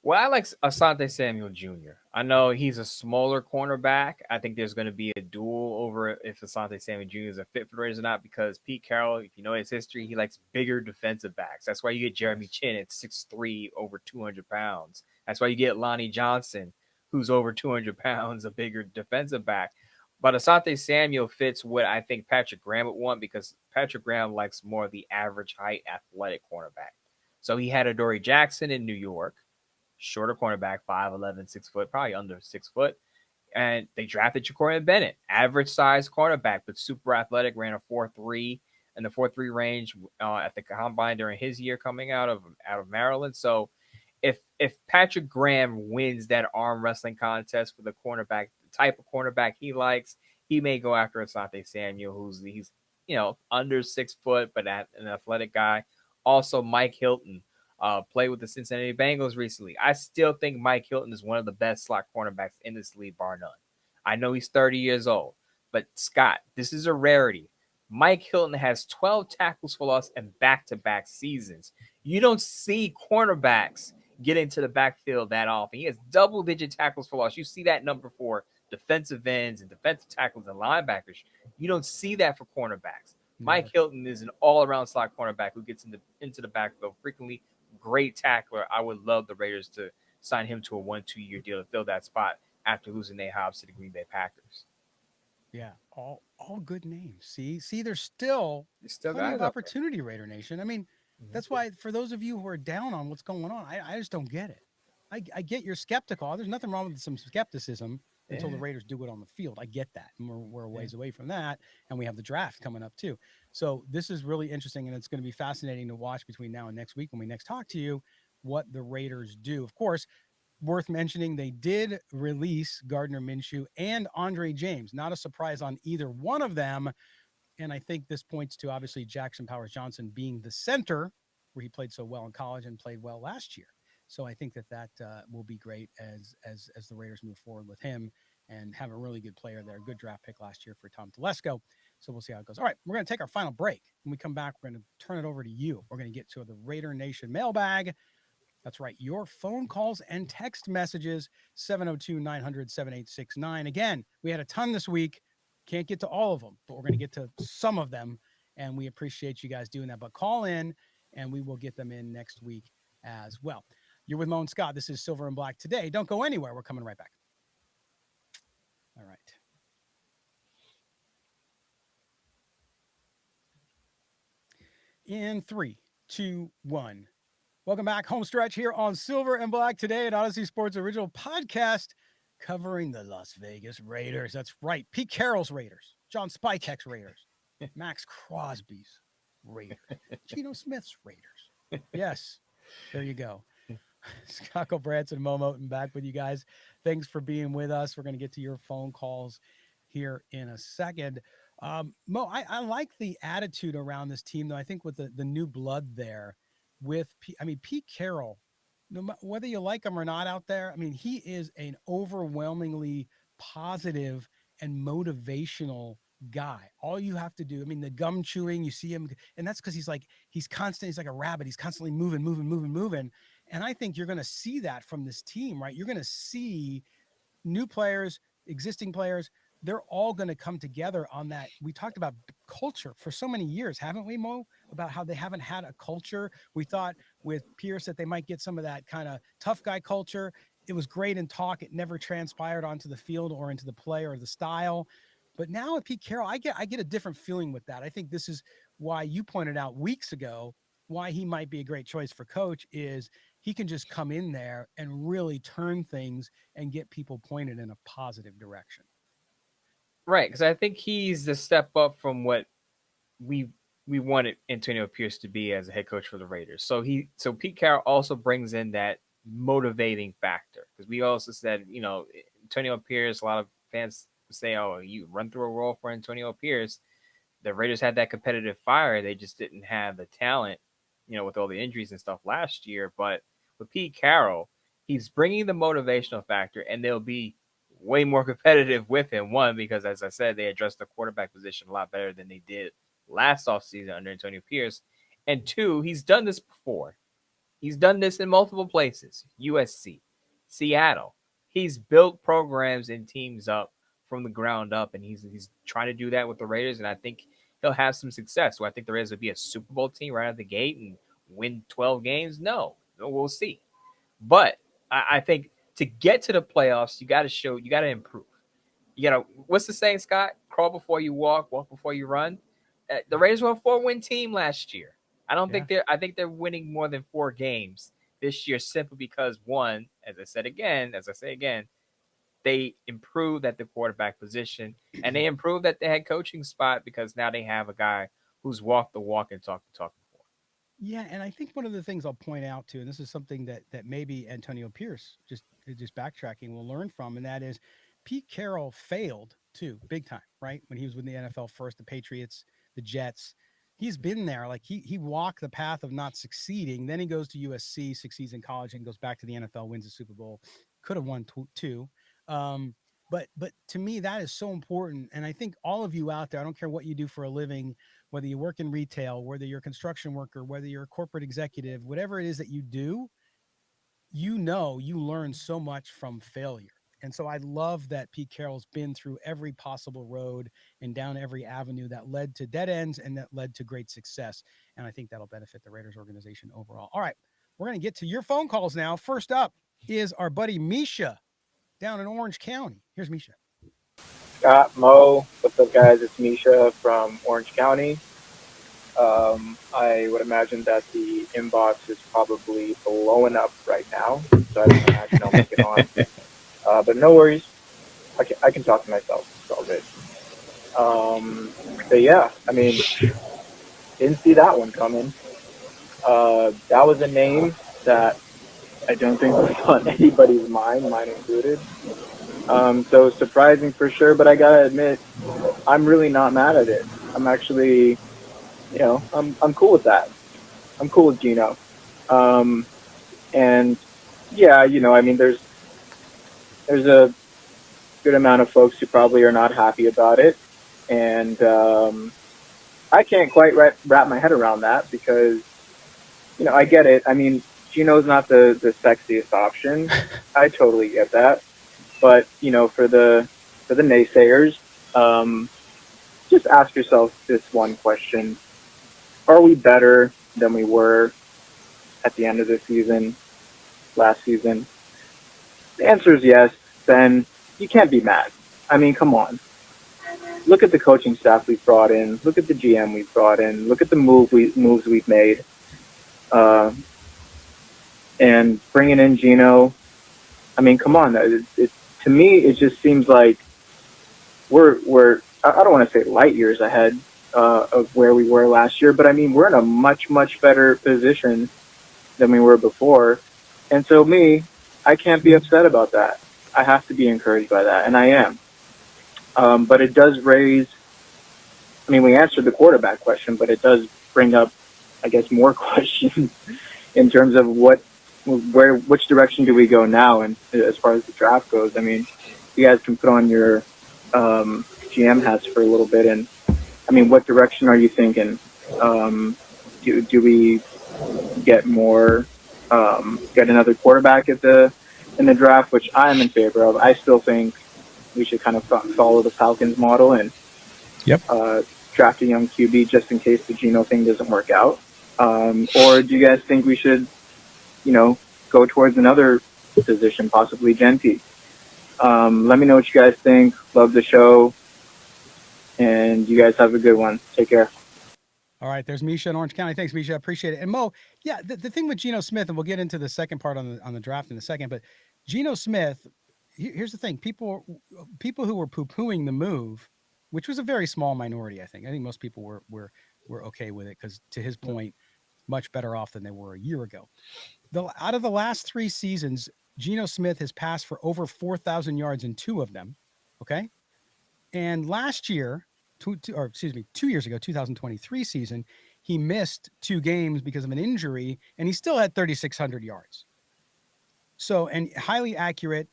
Speaker 2: Well, I like Asante Samuel Jr. I know he's a smaller cornerback. I think there's going to be a duel over if Asante Samuel Jr. is a fit for the Raiders or not, because Pete Carroll, if you know his history, he likes bigger defensive backs. That's why you get Jeremy Chin at 6'3", over 200 pounds. That's why you get Lonnie Johnson, who's over 200 pounds, a bigger defensive back. But Asante Samuel fits what I think Patrick Graham would want, because Patrick Graham likes more of the average height athletic cornerback. So he had Adoree Jackson in New York, shorter cornerback, 5'11", 6 foot, probably under 6 foot. And they drafted Ja'Cory Bennett, average size cornerback, but super athletic, ran a 4.3 in the 4.3 range at the combine during his year coming out of Maryland. So if Patrick Graham wins that arm wrestling contest for the cornerback, the type of cornerback he likes, he may go after Asante Samuel, he's under 6 foot but an athletic guy. Also, Mike Hilton played with the Cincinnati Bengals recently. I still think Mike Hilton is one of the best slot cornerbacks in this league, bar none. I know he's 30 years old, but Scott, this is a rarity. Mike Hilton has 12 tackles for loss in back-to-back seasons. You don't see cornerbacks get into the backfield that often. He has double-digit tackles for loss. You see that number for defensive ends and defensive tackles and linebackers. You don't see that for cornerbacks. No. Mike Hilton is an all-around slot cornerback who gets into the backfield frequently. Great tackler. I would love the Raiders to sign him to a 1-2 year deal to fill that spot after losing Nate Hobbs to the Green Bay Packers.
Speaker 1: Yeah, all good names. See, there's still plenty of opportunity, Raider Nation. I mean, that's why for those of you who are down on what's going on, I just don't get it. I get you're skeptical. There's nothing wrong with some skepticism until the Raiders do it on the field. I get that. And we're a ways away from that, and we have the draft coming up too. So this is really interesting, and it's going to be fascinating to watch between now and next week when we next talk to you what the Raiders do. Of course, worth mentioning, they did release Gardner Minshew and Andre James. Not a surprise on either one of them. And I think this points to obviously Jackson Powers Johnson being the center, where he played so well in college and played well last year. So I think that will be great as the Raiders move forward with him and have a really good player there. Good draft pick last year for Tom Telesco. So we'll see how it goes. All right, we're going to take our final break. When we come back, we're going to turn it over to you. We're going to get to the Raider Nation mailbag. That's right. Your phone calls and text messages, 702-900-7869. Again, we had a ton this week. Can't get to all of them, but we're going to get to some of them. And we appreciate you guys doing that. But call in and we will get them in next week as well. You're with Mo and Scott. This is Silver and Black today. Don't go anywhere. We're coming right back. All right. In 3, 2, 1. Welcome back. Home stretch here on Silver and Black today at Odyssey Sports Original Podcast covering the Las Vegas Raiders. That's right. Pete Carroll's Raiders. John Spikek's Raiders. Max Crosby's Raiders. Geno Smith's Raiders. Yes. There you go. Scott Branson, Mo Moten back with you guys. Thanks for being with us. We're going to get to your phone calls here in a second. Mo, I like the attitude around this team, though. I think with the new blood there with Pete Carroll, whether you like him or not out there, he is an overwhelmingly positive and motivational guy. All you have to do, the gum chewing, you see him, and that's because he's like a rabbit. He's constantly moving. And I think you're going to see that from this team, right? You're going to see new players, existing players, they're all going to come together on that. We talked about culture for so many years, haven't we, Mo? About how they haven't had a culture. We thought with Pierce that they might get some of that kind of tough guy culture. It was great in talk. It never transpired onto the field or into the play or the style. But now with Pete Carroll, I get a different feeling with that. I think this is why you pointed out weeks ago why he might be a great choice for coach is he can just come in there and really turn things and get people pointed in a positive direction.
Speaker 2: Right, because I think he's the step up from what we wanted Antonio Pierce to be as a head coach for the Raiders. So Pete Carroll also brings in that motivating factor, because we also said, Antonio Pierce, a lot of fans say, oh, you run through a role for Antonio Pierce. The Raiders had that competitive fire. They just didn't have the talent, with all the injuries and stuff last year. But with Pete Carroll, he's bringing the motivational factor, and they'll be way more competitive with him. One, because as I said, they addressed the quarterback position a lot better than they did last offseason under Antonio Pierce. And two, he's done this before. He's done this in multiple places. USC, Seattle. He's built programs and teams up from the ground up, and he's trying to do that with the Raiders, and I think he'll have some success. So I think the Raiders will be a Super Bowl team right out the gate and win 12 games? No, we'll see. But I think to get to the playoffs, you got to improve. What's the saying, Scott? Crawl before you walk before you run. The Raiders were a 4-win team last year. I think they're winning more than 4 games this year simply because, one, as I say again, they improved at the quarterback position and they improved at the head coaching spot because now they have a guy who's walked the walk and talked the talk before.
Speaker 1: Yeah, and I think one of the things I'll point out too, and this is something that maybe Antonio Pierce just backtracking will learn from, and that is Pete Carroll failed too, big time, right? When he was with the NFL first, the Patriots, the Jets. He's been there. Like he walked the path of not succeeding. Then he goes to USC, succeeds in college, and goes back to the NFL, wins the Super Bowl. Could have won two. But to me, that is so important. And I think all of you out there, I don't care what you do for a living, whether you work in retail, whether you're a construction worker, whether you're a corporate executive, whatever it is that you do, you learn so much from failure. And so I love that Pete Carroll's been through every possible road and down every avenue that led to dead ends and that led to great success. And I think that'll benefit the Raiders organization overall. All right, we're going to get to your phone calls now. First up is our buddy Misha down in Orange County. Here's Misha.
Speaker 3: Scott, Mo, what's up, guys? It's Misha from Orange County. I would imagine that the inbox is probably blowing up right now, so I don't imagine I'll make it on. But no worries, I can talk to myself. It's all good. But yeah, I mean, didn't see that one coming. That was a name that I don't think was on anybody's mind, mine included. So surprising for sure, but I gotta admit, I'm really not mad at it. I'm actually, I'm cool with that. I'm cool with Geno. And yeah, I mean, there's a good amount of folks who probably are not happy about it, and I can't quite wrap my head around that because, I get it. I mean, Geno's not the sexiest option. I totally get that. But, for the naysayers, just ask yourself this one question. Are we better than we were at the end of the season, last season? The answer is yes. Then you can't be mad. I mean, come on. Look at the coaching staff we've brought in. Look at the GM we've brought in. Look at the moves we've made. And bringing in Geno, I mean, come on. To me, it just seems like we're I don't want to say light years ahead of where we were last year, but I mean, we're in a much, much better position than we were before. And so I can't be upset about that. I have to be encouraged by that, and I am. But it does raise, I mean, we answered the quarterback question, but it does bring up, I guess, more questions in terms of which direction do we go now, and as far as the draft goes. I mean, you guys can put on your GM hats for a little bit, and I mean, what direction are you thinking? Do we get another quarterback in the draft, which I am in favor of? I still think we should kind of follow the Falcons model and draft a young QB just in case the Geno thing doesn't work out. Or do you guys think we should go towards another position, possibly Genti? Let me know what you guys think. Love the show. And you guys have a good one. Take care.
Speaker 1: All right, there's Misha in Orange County. Thanks, Misha. I appreciate it. And Mo, yeah, the thing with Geno Smith, and we'll get into the second part on the draft in a second, but Geno Smith, here's the thing. People who were poo-pooing the move, which was a very small minority, I think. I think most people were okay with it because, to his point, much better off than they were a year ago. Out of the last 3 seasons, Geno Smith has passed for over 4,000 yards in 2 of them. Okay. And last year, 2 years ago, 2023 season, he missed 2 games because of an injury, and he still had 3,600 yards. So, and highly accurate,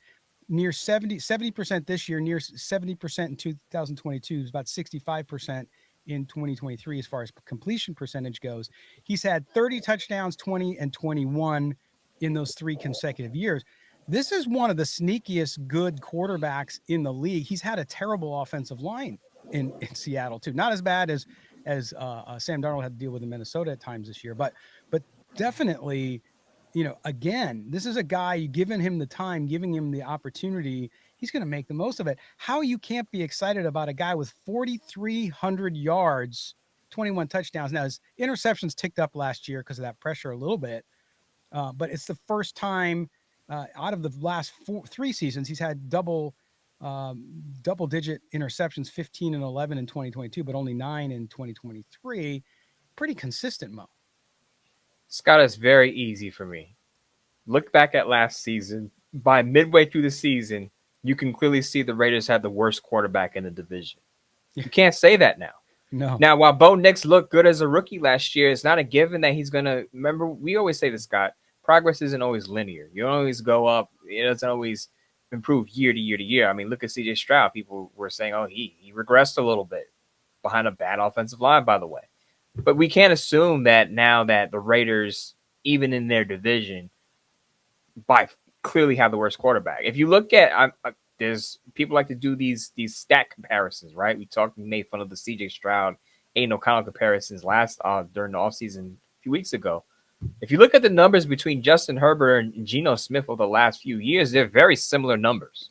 Speaker 1: near 70% this year, near 70% in 2022, is about 65% in 2023 as far as completion percentage goes. He's had 30 touchdowns, 20 and 21 in those 3 consecutive years. This is one of the sneakiest good quarterbacks in the league. He's had a terrible offensive line in Seattle too. Not as bad as Sam Darnold had to deal with in Minnesota at times this year, but definitely, again, this is a guy, you giving him the time, giving him the opportunity, he's going to make the most of it. How you can't be excited about a guy with 4,300 yards, 21 touchdowns. Now, his interceptions ticked up last year because of that pressure a little bit, but it's the first time out of the last 3 seasons he's had double double-digit interceptions, 15 and 11 in 2022, but only 9 in 2023. Pretty consistent, Mo.
Speaker 2: Scott, is very easy for me. Look back at last season. By midway through the season, you can clearly see the Raiders had the worst quarterback in the division. You can't say that now.
Speaker 1: No.
Speaker 2: Now, while Bo Nix looked good as a rookie last year, it's not a given that he's going to – remember, we always say this, Scott, progress isn't always linear. You don't always go up. It doesn't always improve year to year to year. I mean, look at C.J. Stroud. People were saying, oh, he regressed a little bit behind a bad offensive line, by the way. But we can't assume that now that the Raiders, even in their division, clearly have the worst quarterback. If you look at there's people like to do these stat comparisons, right? We made fun of the C.J. Stroud, Aiden O'Connell comparisons during the offseason a few weeks ago. If you look at the numbers between Justin Herbert and Geno Smith over the last few years, they're very similar numbers,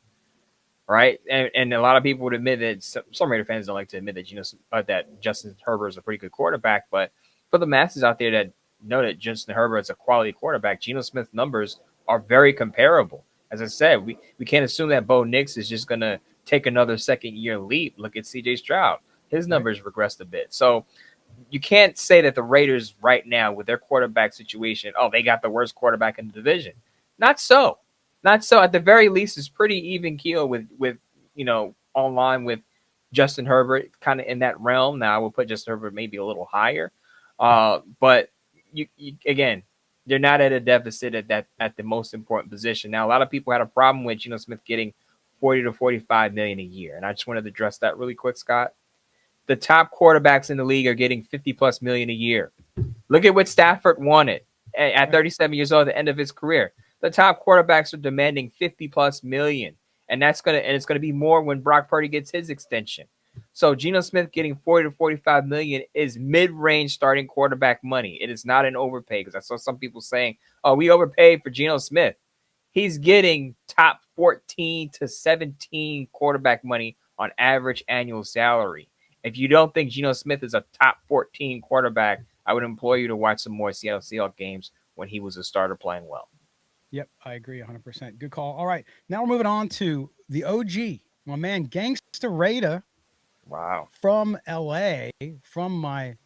Speaker 2: right? And a lot of people would admit that some Raider fans don't like to admit that that Justin Herbert is a pretty good quarterback, but for the masses out there that know that Justin Herbert is a quality quarterback, Geno Smith's numbers are very comparable. As I said, we can't assume that Bo Nix is just going to take another second-year leap. Look at C.J. Stroud. His numbers regressed a bit. So you can't say that the Raiders right now with their quarterback situation, oh, they got the worst quarterback in the division. Not so. Not so. At the very least, it's pretty even keel with online with Justin Herbert, kind of in that realm. Now, I will put Justin Herbert maybe a little higher. But you again, they're not at a deficit at the most important position. Now, a lot of people had a problem with Geno Smith getting $40 to $45 million a year, and I just wanted to address that really quick, Scott. The top quarterbacks in the league are getting $50+ million a year. Look at what Stafford wanted at 37 years old at the end of his career. The top quarterbacks are demanding $50+ million, and it's gonna be more when Brock Purdy gets his extension. So Geno Smith getting $40 to $45 million is mid-range starting quarterback money. It is not an overpay, because I saw some people saying, "Oh, we overpaid for Geno Smith." He's getting top 14 to 17 quarterback money on average annual salary. If you don't think Geno Smith is a top 14 quarterback, I would implore you to watch some more Seattle Seahawks games when he was a starter playing well.
Speaker 1: Yep, I agree 100%. Good call. All right, now we're moving on to the OG, my man Gangsta Raider.
Speaker 2: Wow.
Speaker 1: From LA, from my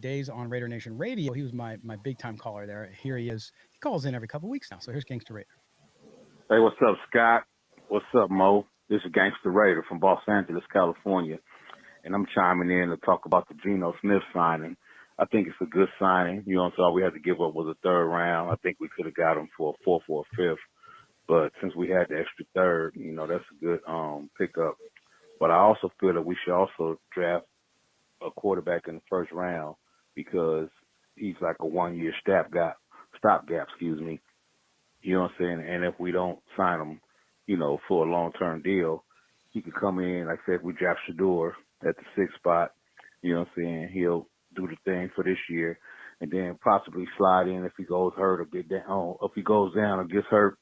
Speaker 1: days on Raider Nation Radio. He was my big time caller there. Here he is. He calls in every couple of weeks now. So here's Gangsta Raider.
Speaker 4: Hey, what's up, Scott? What's up, Mo? This is Gangsta Raider from Los Angeles, California. And I'm chiming in to talk about the Geno Smith signing. I think it's a good signing. You know, so all we had to give up was a third round. I think we could have got him for a fourth or a fifth. But since we had the extra third, that's a good pickup. But I also feel that we should also draft a quarterback in the first round, because he's like a 1-year stopgap, You know what I'm saying? And if we don't sign him, for a long-term deal, he could come in, like I said, we draft Shador at the 6th spot. You know what I'm saying? He'll do the thing for this year, and then possibly slide in if he goes hurt or get down. If he goes down or gets hurt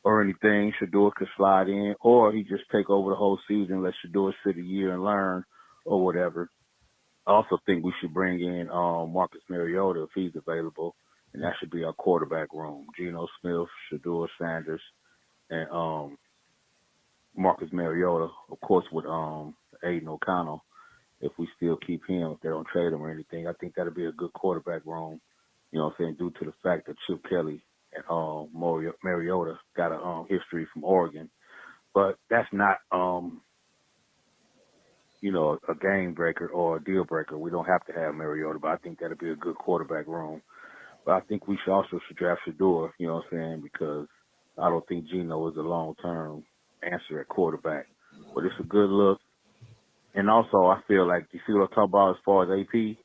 Speaker 4: or anything, Shador could slide in, or he just take over the whole season, let Shador sit a year and learn or whatever. I also think we should bring in Marcus Mariota if he's available, and that should be our quarterback room. Geno Smith, Shador Sanders, and Marcus Mariota, of course, with Aiden O'Connell, if we still keep him, if they don't trade him or anything. I think that'll be a good quarterback room, due to the fact that Chip Kelly and Mariota got a history from Oregon. But that's not, a game breaker or a deal breaker. We don't have to have Mariota, but I think that'll be a good quarterback room. But I think we should draft Shador, because I don't think Geno is a long-term answer at quarterback. But it's a good look. And also, I feel like, you see what I'm talking about as far as AP?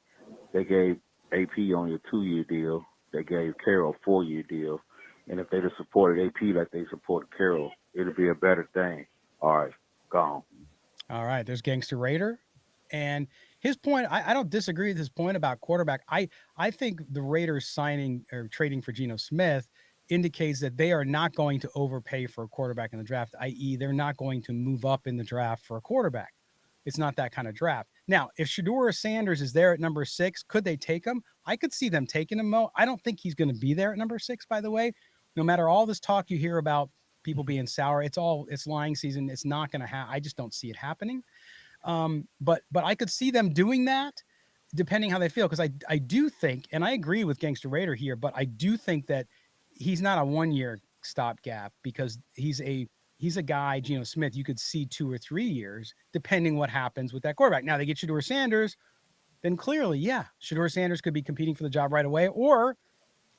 Speaker 4: They gave AP only a 2-year deal. They gave Carroll a 4-year deal. And if they just supported AP like they supported Carroll, it'll be a better thing. All right, gone.
Speaker 1: All right, there's Gangster Raider. And his point, I don't disagree with his point about quarterback. I think the Raiders signing or trading for Geno Smith indicates that they are not going to overpay for a quarterback in the draft, i.e. they're not going to move up in the draft for a quarterback. It's not that kind of draft. Now, if Shador Sanders is there at number 6, could they take him? I could see them taking him, Mo. I don't think he's going to be there at number 6, by the way. No matter all this talk you hear about people being sour. It's lying season. It's not going to happen. I just don't see it happening. But I could see them doing that depending how they feel. Cause I do think, and I agree with Gangster Raider here, but I do think that he's not a 1 year stopgap because he's a guy, Geno Smith, you could see 2 or 3 years, depending what happens with that quarterback. Now they get Shedeur Sanders, then clearly, yeah, Shedeur Sanders could be competing for the job right away, or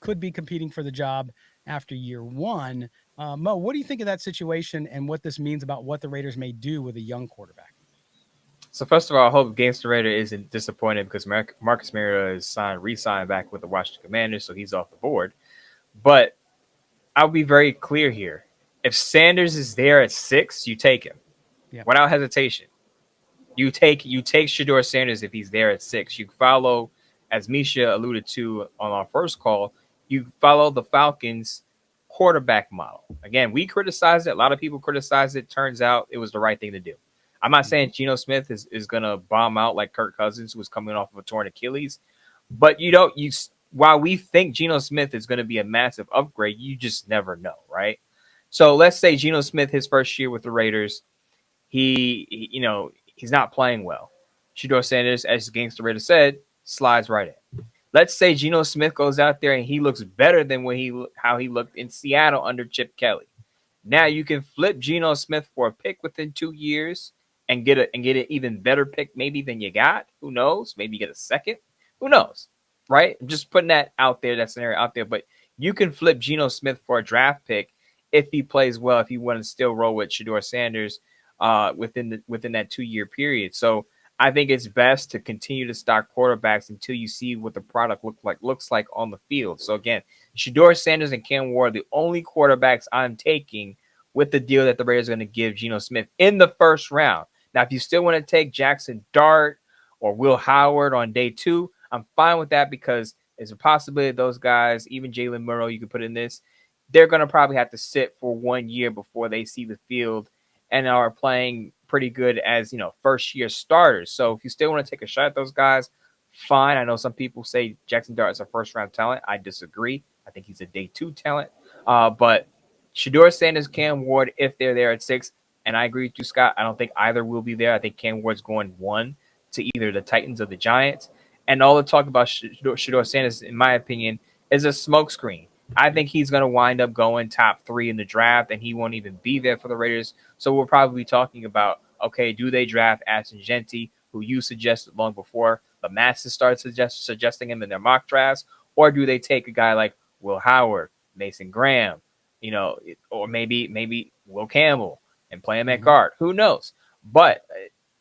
Speaker 1: could be competing for the job after year 1. Mo, what do you think of that situation and what this means about what the Raiders may do with a young quarterback?
Speaker 2: So first of all, I hope Gangster Raider isn't disappointed because Marcus Mariota is re-signed back with the Washington Commanders, so he's off the board. But I'll be very clear here. If Sanders is there at 6, you take him without hesitation. You take Shedeur Sanders if he's there at 6. You follow, as Misha alluded to on our first call, you follow the Falcons' quarterback model. Again, we criticized it. A lot of people criticized it. Turns out it was the right thing to do. I'm not saying Geno Smith is going to bomb out like Kirk Cousins, who was coming off of a torn Achilles. But while we think Geno Smith is going to be a massive upgrade, you just never know, right? So let's say Geno Smith, his first year with the Raiders, he's not playing well. Shedeur Sanders, as Gangster Raider said, slides right in. Let's say Geno Smith goes out there and he looks better than how he looked in Seattle under Chip Kelly. Now you can flip Geno Smith for a pick within 2 years and get an even better pick maybe than you got. Who knows? Maybe you get a second. Who knows? Right? I'm just putting that out there, that scenario out there. But you can flip Geno Smith for a draft pick if he plays well, if you want to still roll with Shedeur Sanders within that 2 year period. So I think it's best to continue to stock quarterbacks until you see what the product looks like on the field. So again, Shedeur Sanders and Cam Ward are the only quarterbacks I'm taking with the deal that the Raiders are going to give Geno Smith in the first round. Now, if you still want to take Jackson Dart or Will Howard on day 2, I'm fine with that because there's a possibility those guys, even Jalen Murrow, you could put in this, they're going to probably have to sit for 1 year before they see the field and are playing pretty good as, first-year starters. So if you still want to take a shot at those guys, fine. I know some people say Jackson Dart is a first-round talent. I disagree. I think he's a day 2 talent. But Shedeur Sanders, Cam Ward, if they're there at 6, and I agree with you, Scott, I don't think either will be there. I think Cam Ward's going 1 to either the Titans or the Giants. And all the talk about Shedeur Sanders, in my opinion, is a smokescreen. I think he's going to wind up going top 3 in the draft, and he won't even be there for the Raiders. So we'll probably be talking about, okay, do they draft Ashton Genty, who you suggested long before the masses started suggesting him in their mock drafts, or do they take a guy like Will Howard, Mason Graham, or maybe Will Campbell and play him at guard? Who knows? But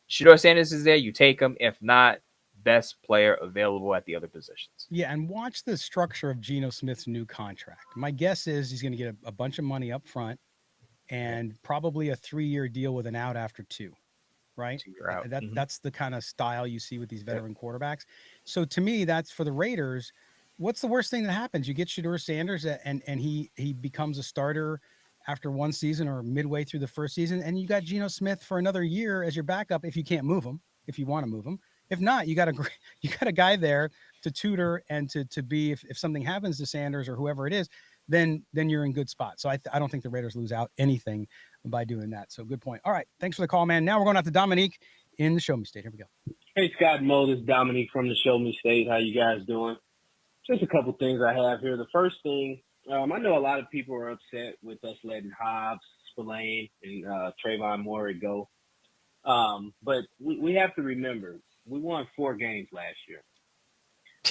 Speaker 2: Shedeur Sanders is there. You take him. If not, best player available at the other positions.
Speaker 1: Yeah, and watch the structure of Geno Smith's new contract. My guess is he's going to get a bunch of money up front and probably a 3-year deal with an out after 2, right?
Speaker 2: 2-year out.
Speaker 1: That's the kind of style you see with these veteran quarterbacks. So to me, that's for the Raiders. What's the worst thing that happens? You get Shedeur Sanders and he becomes a starter after 1 season or midway through the first season, and you got Geno Smith for another year as your backup if you can't move him, if you want to move him. If not, you got a guy there to tutor and to be, if something happens to Sanders or whoever it is, then you're in good spot. So I don't think the Raiders lose out anything by doing that. So good point. All right. Thanks for the call, man. Now we're going out to Dominique in the Show Me State. Here we go.
Speaker 5: Hey, Scott and Mo, this is Dominique from the Show Me State. How you guys doing? Just a couple things I have here. The first thing, I know a lot of people are upset with us letting Hobbs, Spillane, and Trayvon Morey go. But we have to remember, we won 4 games last year.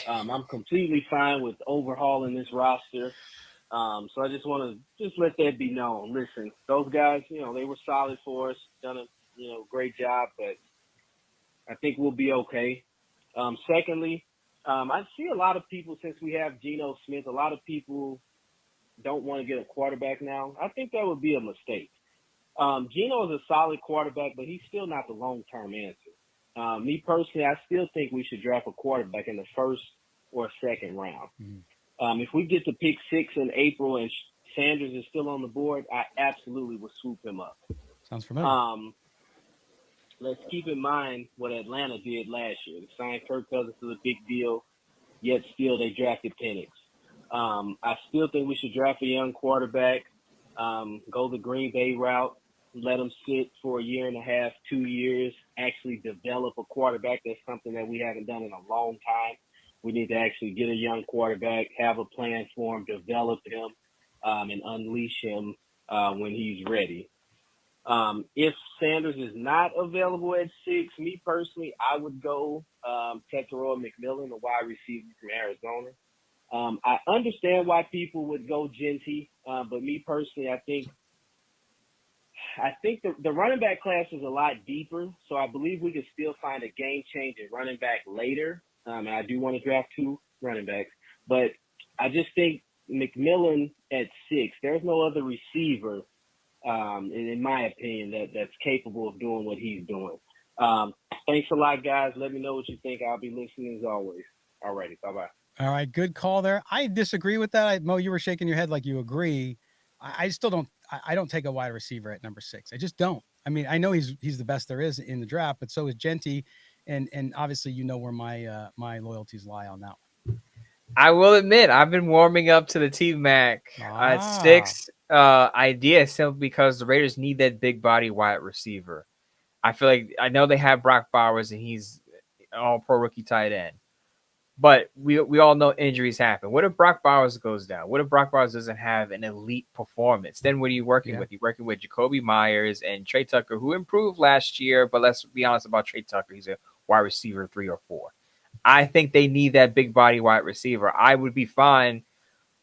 Speaker 5: I'm completely fine with overhauling this roster. So I just want to let that be known. Listen, those guys, they were solid for us, done a great job, but I think we'll be okay. Secondly, I see a lot of people, since we have Geno Smith, a lot of people don't want to get a quarterback now. I think that would be a mistake. Geno is a solid quarterback, but he's still not the long-term answer. Me personally, I still think we should draft a quarterback in the first or second round. Mm-hmm. If we get to pick 6 in April and Sanders is still on the board, I absolutely would swoop him up.
Speaker 1: Sounds familiar.
Speaker 5: Let's keep in mind what Atlanta did last year. They signed Kirk Cousins to a big deal, yet still they drafted Penix. I still think we should draft a young quarterback. Go the Green Bay route, let him sit for a year and a half, 2 years, actually develop a quarterback. That's something that we haven't done in a long time. We need to actually get a young quarterback, have a plan for him, develop him, and unleash him when he's ready. If Sanders is not available at 6, me personally, I would go Tetairoa McMillan, the wide receiver from Arizona. I understand why people would go Genty, but me personally, I think the running back class is a lot deeper, so I believe we could still find a game-changing running back later. And I do want to draft 2 running backs, but I just think McMillan at 6, there's no other receiver, in my opinion, that's capable of doing what he's doing. Thanks a lot, guys. Let me know what you think. I'll be listening as always. Alrighty, bye-bye.
Speaker 1: All right, good call there. I disagree with that. Mo, you were shaking your head like you agree. I still don't. I don't take a wide receiver at number 6. I just don't. I mean, I know he's the best there is in the draft, but so is Genty, and obviously you know where my loyalties lie on that one.
Speaker 2: I will admit I've been warming up to the T-Mac at 6 idea simply because the Raiders need that big body wide receiver. I feel like I know they have Brock Bowers and he's all pro rookie tight end. But we all know injuries happen. What if Brock Bowers goes down? What if Brock Bowers doesn't have an elite performance? Then what are you working with? You're working with Jacoby Myers and Trey Tucker, who improved last year. But let's be honest about Trey Tucker. He's a wide receiver 3 or 4. I think they need that big body wide receiver. I would be fine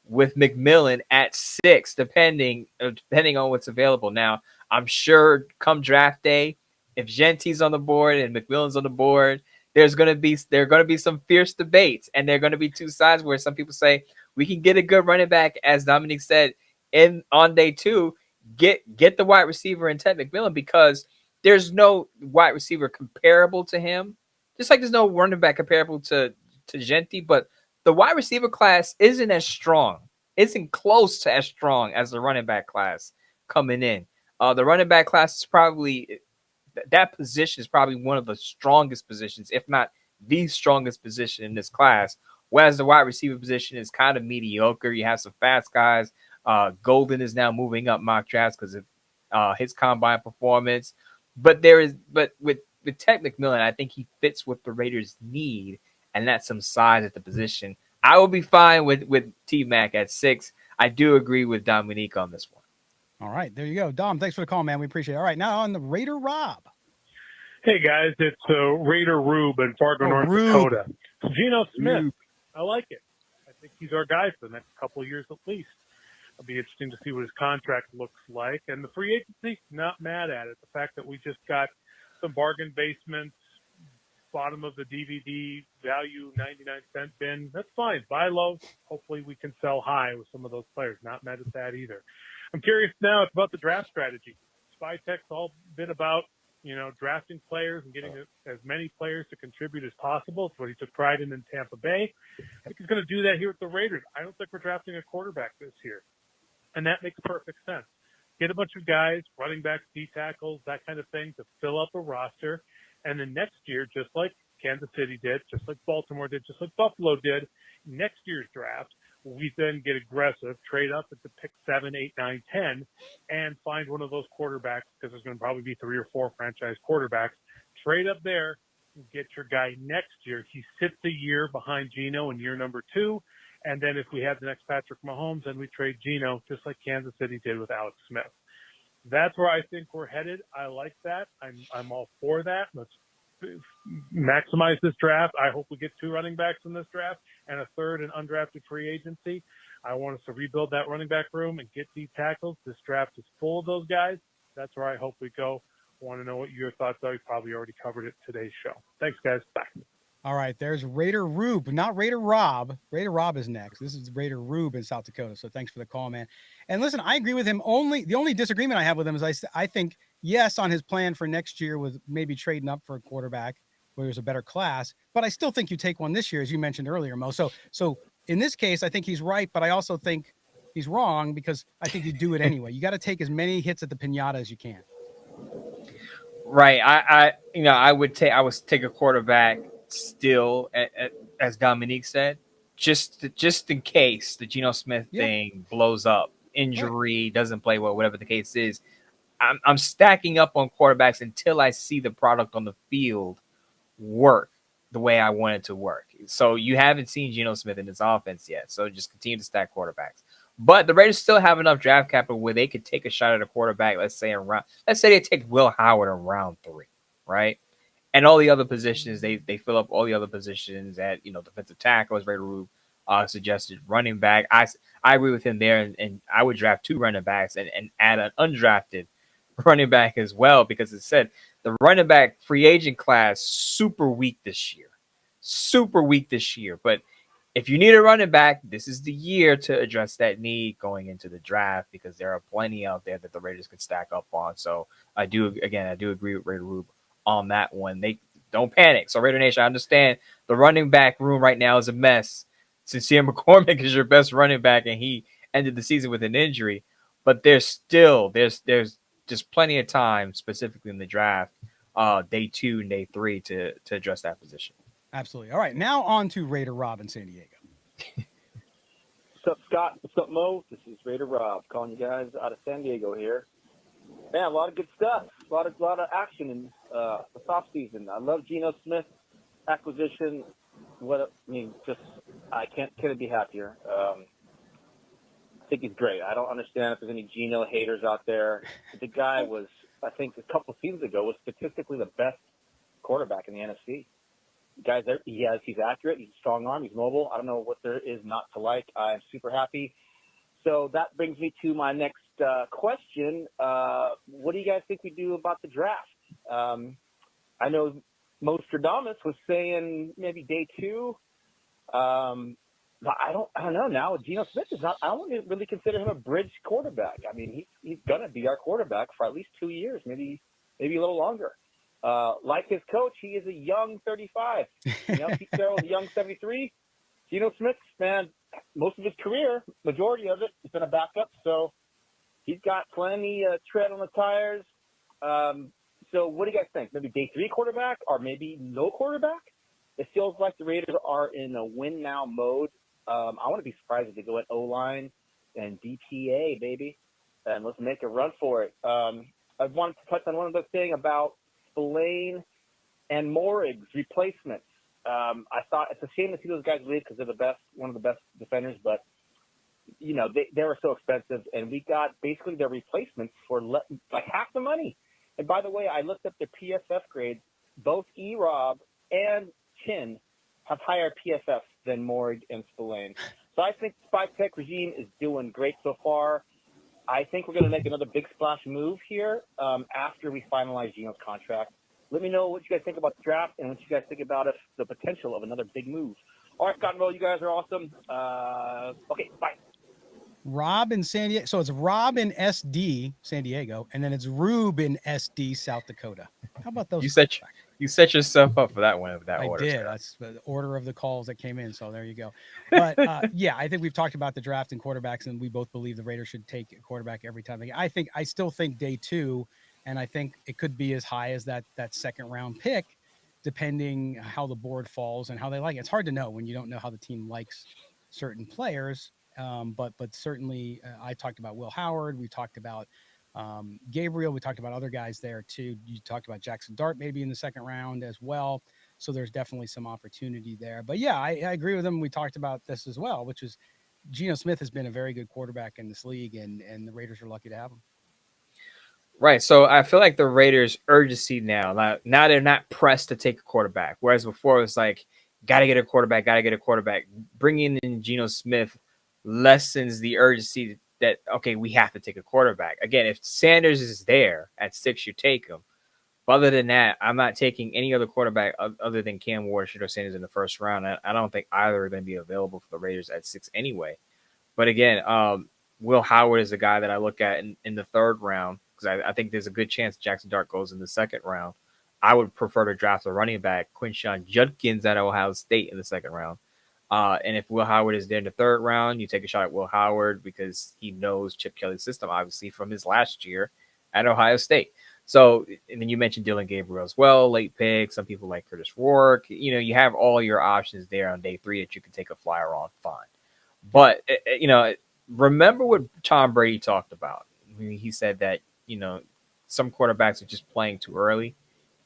Speaker 2: with McMillan at 6, depending on what's available. Now, I'm sure come draft day, if Genty's on the board and McMillan's on the board, there are going to be some fierce debates, and there are going to be 2 sides where some people say we can get a good running back, as Dominic said, on day 2, get the wide receiver in Ted McMillan, because there's no wide receiver comparable to him, just like there's no running back comparable to Genty, but the wide receiver class isn't as strong, isn't close to as strong as the running back class coming in. The running back class is probably that position is probably one of the strongest positions, if not the strongest position in this class. Whereas the wide receiver position is kind of mediocre. You have some fast guys. Golden is now moving up mock drafts because of his combine performance. But with Ted McMillan, I think he fits what the Raiders need, and that's some size at the position. I will be fine with T-Mac at 6. I do agree with Dominique on this one.
Speaker 1: All right, there you go. Dom, thanks for the call, man. We appreciate it. All right, now on the Raider Rob.
Speaker 6: Hey, guys, it's Raider Rube in Fargo, North Dakota. Geno Smith, I like it. I think he's our guy for the next couple of years at least. It'll be interesting to see what his contract looks like. And the free agency, not mad at it. The fact that we just got some bargain basements, bottom of the DVD value, 99-cent bin, that's fine. Buy low. Hopefully we can sell high with some of those players. Not mad at that either. I'm curious now about the draft strategy. Spytek's all been about, drafting players and getting as many players to contribute as possible. It's what he took pride in Tampa Bay. I think he's going to do that here with the Raiders. I don't think we're drafting a quarterback this year. And that makes perfect sense. Get a bunch of guys, running backs, D tackles, that kind of thing to fill up a roster. And then next year, just like Kansas City did, just like Baltimore did, just like Buffalo did, next year's draft, we then get aggressive, trade up at the pick 7, 8, 9, 10, and find one of those quarterbacks, because there's going to probably be 3 or 4 franchise quarterbacks. Trade up there, get your guy next year. He sits a year behind Geno in year number 2, and then if we have the next Patrick Mahomes, then we trade Geno, just like Kansas City did with Alex Smith. That's where I think we're headed. I like that. I'm all for that. Let's maximize this draft. I hope we get 2 running backs in this draft and a 3rd in undrafted free agency. I want us to rebuild that running back room and get D tackles. This draft is full of those guys. That's where I hope we go. I want to know what your thoughts are. You probably already covered it today's show. Thanks, guys. Bye.
Speaker 1: All right, there's Raider Rube, not Raider Rob. Raider Rob is next. This is Raider Rube in South Dakota. So thanks for the call, man. And listen, I agree with him. The only disagreement I have with him is I think, yes, on his plan for next year with maybe trading up for a quarterback where there's a better class, but I still think you take one this year, as you mentioned earlier, Mo. So in this case, I think he's right, but I also think he's wrong, because I think you do it anyway. You got to take as many hits at the pinata as you can.
Speaker 2: Right. I would take a quarterback still, as Dominique said, just in case the Geno Smith thing blows up injury, doesn't play well, whatever the case is. I'm stacking up on quarterbacks until I see the product on the field work the way I want it to work. So you haven't seen Geno Smith in this offense yet. So just continue to stack quarterbacks. But the Raiders still have enough draft capital where they could take a shot at a quarterback. Let's say they take Will Howard in round 3, right? And all the other positions, they fill up all the other positions at defensive tackle, as Ray Rube suggested, running back. I agree with him there, and I would draft 2 running backs and add an undrafted running back as well, because it said the running back free agent class super weak this year. But if you need a running back, this is the year to address that need going into the draft, because there are plenty out there that the Raiders could stack up on. So I do agree with Ray Rube on that one. They don't panic. So Raider Nation, I understand the running back room right now is a mess. Sincere McCormick is your best running back, and he ended the season with an injury. But there's just plenty of time, specifically in the draft, day 2 and day 3, to address that position.
Speaker 1: Absolutely. All right, now on to Raider Rob in San Diego.
Speaker 7: What's up, Scott? What's up, Mo? This is Raider Rob calling you guys out of San Diego here. Man, a lot of good stuff. A lot of action in the offseason. I love Geno Smith acquisition. I can't be happier. I think he's great. I don't understand if there's any Geno haters out there. The guy was, I think, a couple seasons ago, was statistically the best quarterback in the NFC. Guys, he's accurate. He's a strong arm. He's mobile. I don't know what there is not to like. I'm super happy. So that brings me to my next question. What do you guys think we do about the draft? I know Nostradamus was saying maybe day 2. But I don't know now. Geno Smith is not. I don't really consider him a bridge quarterback. I mean, he's gonna be our quarterback for at least 2 years, maybe a little longer. Like his coach, he is a young 35. Pete Carroll is a young 73. Geno Smith, man, most of his career, majority of it, has been a backup. So he's got plenty of tread on the tires. So what do you guys think? Maybe day 3 quarterback, or maybe no quarterback? It feels like the Raiders are in a win now mode. I wouldn't be surprised if they go at O-line and DTA, baby, and let's make a run for it. I wanted to touch on one other thing about Spillane and Morig's replacements. I thought it's a shame to see those guys leave, because they're one of the best defenders, but they were so expensive, and we got basically their replacements for like half the money. And by the way, I looked up the PFF grades. Both E-Rob and Chin have higher PFF than Morig and Spillane. So I think the 5-tech regime is doing great so far. I think we're going to make another big splash move here after we finalize Geno's contract. Let me know what you guys think about the draft and what you guys think about the potential of another big move. All right, Scott and Mo, you guys are awesome. Okay, bye.
Speaker 1: Rob in San Diego. So it's Rob in SD, San Diego, and then it's Rube in SD, South Dakota. How about those?
Speaker 2: You set yourself up for that one of that order.
Speaker 1: I did. That's the order of the calls that came in. So there you go. But yeah, I think we've talked about the draft and quarterbacks, and we both believe the Raiders should take a quarterback every time. I still think day 2, and I think it could be as high as that second round pick, depending how the board falls and how they like it. It's hard to know when you don't know how the team likes certain players. But certainly I talked about Will Howard. We talked about Gabriel. We talked about other guys there too. You talked about Jackson Dart maybe in the second round as well. So there's definitely some opportunity there. But yeah, I agree with him. We talked about this as well, which is Geno Smith has been a very good quarterback in this league, and the Raiders are lucky to have him.
Speaker 2: Right. So I feel like the Raiders' urgency now they're not pressed to take a quarterback. Whereas before it was like, got to get a quarterback. Bringing in Geno Smith lessens the urgency that, okay, we have to take a quarterback. Again, if Sanders is there at 6, you take him. But other than that, I'm not taking any other quarterback other than Cam Ward or Sanders in the first round. I don't think either are going to be available for the Raiders at 6 anyway. But again, Will Howard is a guy that I look at in the 3rd round, because I think there's a good chance Jackson Dart goes in the 2nd round. I would prefer to draft a running back, Quinshon Judkins out of Ohio State, in the 2nd round. And if Will Howard is there in the 3rd round, you take a shot at Will Howard because he knows Chip Kelly's system, obviously, from his last year at Ohio State. So, and then you mentioned Dylan Gabriel as well, late pick. Some people like Curtis Rourke. You have all your options there on day 3 that you can take a flyer on, fine. But, remember what Tom Brady talked about. He said that, some quarterbacks are just playing too early.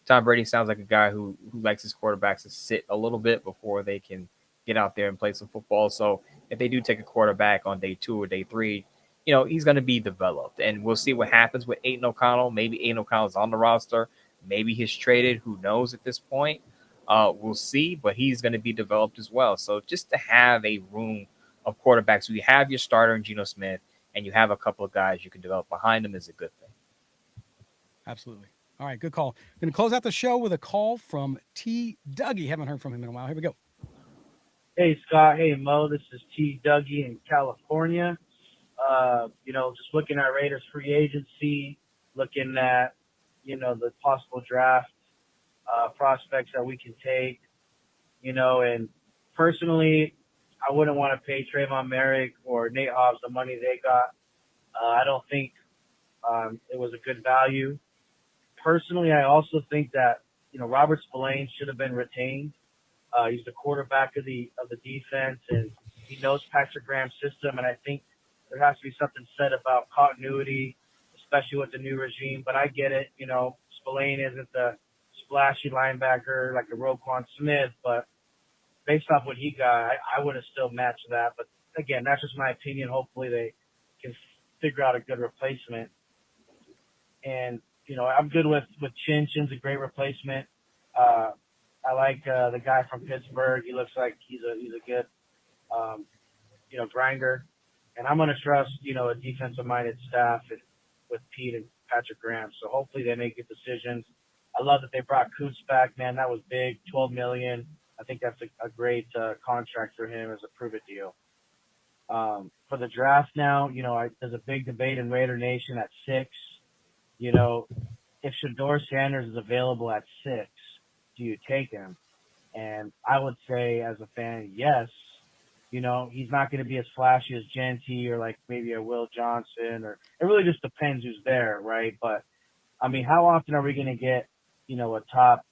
Speaker 2: Tom Brady sounds like a guy who likes his quarterbacks to sit a little bit before they can get out there and play some football. So if they do take a quarterback on day 2 or day 3, he's going to be developed. And we'll see what happens with Aiden O'Connell. Maybe Aiden O'Connell's on the roster. Maybe he's traded. Who knows at this point? We'll see. But he's going to be developed as well. So just to have a room of quarterbacks, where you have your starter in Geno Smith and you have a couple of guys you can develop behind them, is a good thing.
Speaker 1: Absolutely. All right, good call. I'm going to close out the show with a call from T. Dougie. Haven't heard from him in a while. Here we go.
Speaker 8: Hey, Scott. Hey, Mo. This is T. Dougie in California. Just looking at Raiders free agency, looking at, the possible draft prospects that we can take, and personally, I wouldn't want to pay Trayvon Merrick or Nate Hobbs the money they got. I don't think it was a good value. Personally, I also think that, Robert Spillane should have been retained. He's the quarterback of the defense, and he knows Patrick Graham's system. And I think there has to be something said about continuity, especially with the new regime. But I get it. Spillane isn't the splashy linebacker like a Roquan Smith, but based off what he got, I would have still matched that. But again, that's just my opinion. Hopefully they can figure out a good replacement. And, I'm good with Chin. Chin's a great replacement. I like the guy from Pittsburgh. He looks like he's a good, grinder. And I'm going to trust, a defensive-minded staff with Pete and Patrick Graham. So hopefully they make good decisions. I love that they brought Coots back, man. That was big, $12 million. I think that's a great contract for him as a prove-it deal. For the draft now, there's a big debate in Raider Nation at 6. If Shedeur Sanders is available at 6, do you take him? And I would say, as a fan, yes. He's not going to be as flashy as Genty or like maybe a Will Johnson, or it really just depends who's there, right? But I mean, how often are we going to get, a top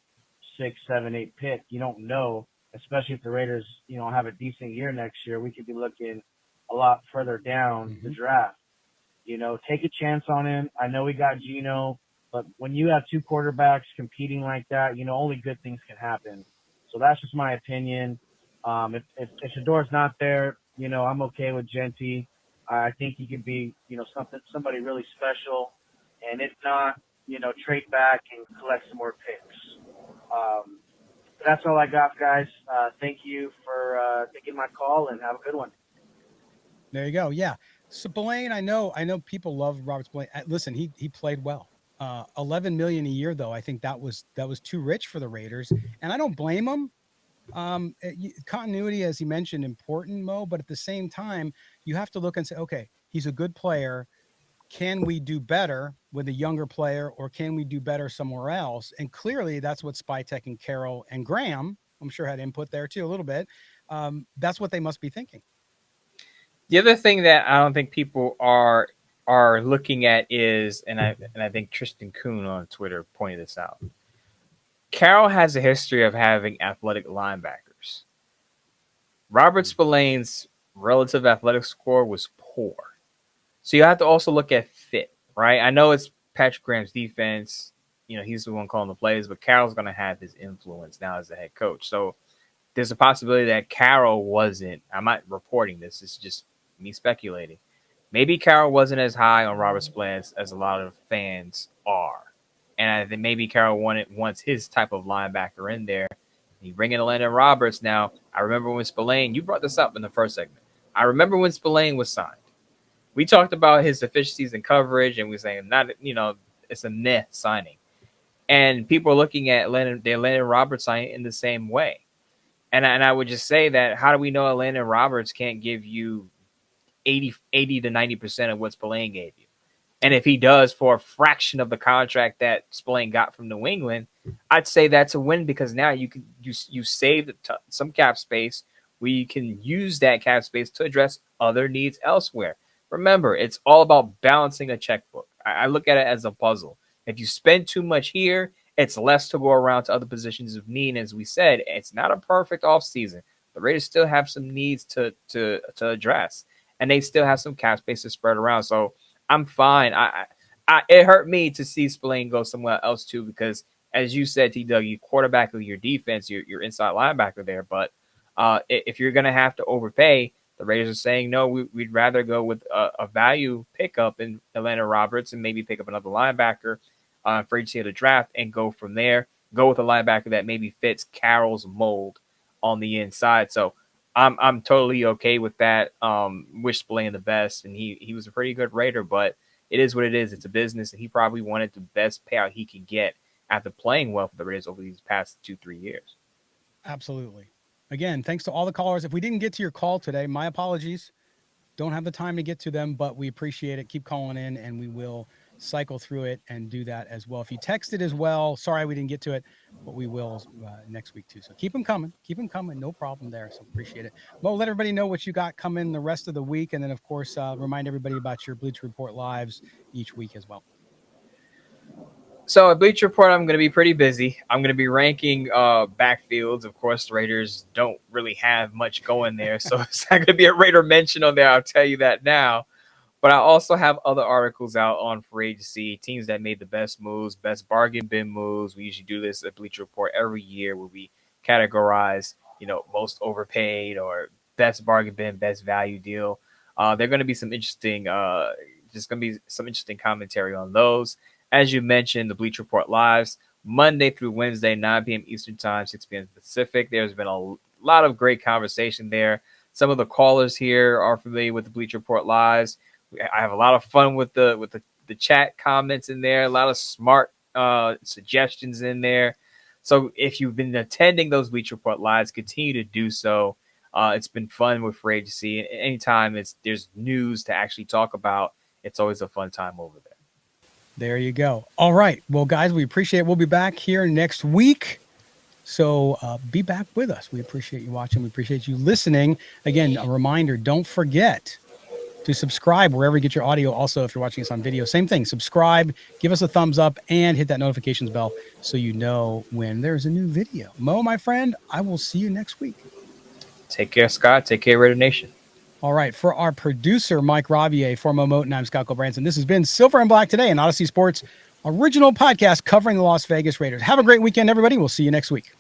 Speaker 8: 6, 7, 8 pick? You don't know, especially if the Raiders, have a decent year next year. We could be looking a lot further down the draft. Take a chance on him. I know we got Geno, but when you have 2 quarterbacks competing like that, only good things can happen. So that's just my opinion. If Shedor's not there, I'm okay with Genty. I think he could be, somebody really special. And if not, trade back and collect some more picks. That's all I got, guys. Thank you for taking my call, and have a good one.
Speaker 1: There you go. Yeah. Spillane, I know people love Robert Spillane. Listen, he played well. $11 million a year, though. I think that was too rich for the Raiders, and I don't blame them. Continuity, as he mentioned, important, Mo, but at the same time, you have to look and say, okay, he's a good player. Can we do better with a younger player, or can we do better somewhere else? And clearly that's what Spytek and Carroll and Graham, I'm sure, had input there too a little bit. That's what they must be thinking.
Speaker 2: The other thing that I don't think people are looking at is, and I think Tristan Kuhn on Twitter pointed this out, Carroll has a history of having athletic linebackers. Robert Spillane's relative athletic score was poor. So you have to also look at fit, right? I know it's Patrick Graham's defense. He's the one calling the plays, but Carroll's going to have his influence now as the head coach. So there's a possibility that Carroll wasn't, I'm not reporting this, it's just me speculating. Maybe Carroll wasn't as high on Robert Spillane as a lot of fans are. And I think maybe Carroll wants his type of linebacker in there. You bring in Landon Roberts now. I remember when Spillane, you brought this up in the first segment. I remember when Spillane was signed. We talked about his deficiencies in coverage, and we were saying it's a meh signing. And people are looking at Landon Roberts signing in the same way. And I would just say that, how do we know Landon Roberts can't give you 80 to 90% of what Spillane gave you? And if he does for a fraction of the contract that Spillane got from New England, I'd say that's a win, because now you save some cap space where you can use that cap space to address other needs elsewhere. Remember, it's all about balancing a checkbook. I look at it as a puzzle. If you spend too much here, it's less to go around to other positions of need. As we said, it's not a perfect offseason. The Raiders still have some needs to address. and they still have some cap space to spread around. So I'm fine. It hurt me to see Spillane go somewhere else too, because as you said, Dougie, quarterback of your defense, your inside linebacker there. But if you're going to have to overpay, the Raiders are saying, no, we'd rather go with a value pickup in Atlanta Roberts and maybe pick up another linebacker for agency of the draft and go from there. Go with a linebacker that maybe fits Carroll's mold on the inside. So I'm totally okay with that. Wish Spillane the best, and he was a pretty good Raider, but it is what it is. It's a business, and he probably wanted the best payout he could get after playing well for the Raiders over these past 2-3 years.
Speaker 1: Absolutely. Again, thanks to all the callers. If we didn't get to your call today, my apologies. Don't have the time to get to them, but we appreciate it. Keep calling in, and we will cycle through it and do that as well. If you texted as well, sorry we didn't get to it, but we will next week too. So keep them coming. Keep them coming. No problem there. So appreciate it. Mo, let everybody know what you got coming the rest of the week. And then, of course, remind everybody about your Bleacher Report lives each week as well.
Speaker 2: So at Bleacher Report, I'm going to be pretty busy. I'm going to be ranking backfields. Of course, the Raiders don't really have much going there, so it's not going to be a Raider mention on there. I'll tell you that now. But I also have other articles out on free agency, teams that made the best moves, best bargain bin moves. We usually do this at Bleacher Report every year where we categorize, most overpaid or best bargain bin, best value deal. There're going to be some interesting, commentary on those. As you mentioned, the Bleacher Report lives Monday through Wednesday, 9 p.m. Eastern Time, 6 p.m. Pacific. There's been a lot of great conversation there. Some of the callers here are familiar with the Bleacher Report lives. I have a lot of fun with the chat comments in there, a lot of smart suggestions in there. So if you've been attending those Bleacher Report lives, continue to do so. It's been fun with free agency. Anytime there's news to actually talk about, it's always a fun time over there.
Speaker 1: There you go. All right. Well, guys, we appreciate it. We'll be back here next week. So be back with us. We appreciate you watching. We appreciate you listening. Again, a reminder, don't forget to subscribe wherever you get your audio. Also, if you're watching us on video, same thing. Subscribe, give us a thumbs up, and hit that notifications bell so you know when there's a new video. Mo, my friend, I will see you next week.
Speaker 2: Take care, Scott. Take care, Raider Nation.
Speaker 1: All right. For our producer, Mike Ravier, for Mo Moten, I'm Scott Branson. This has been Silver and Black Today, an Odyssey Sports original podcast covering the Las Vegas Raiders. Have a great weekend, everybody. We'll see you next week.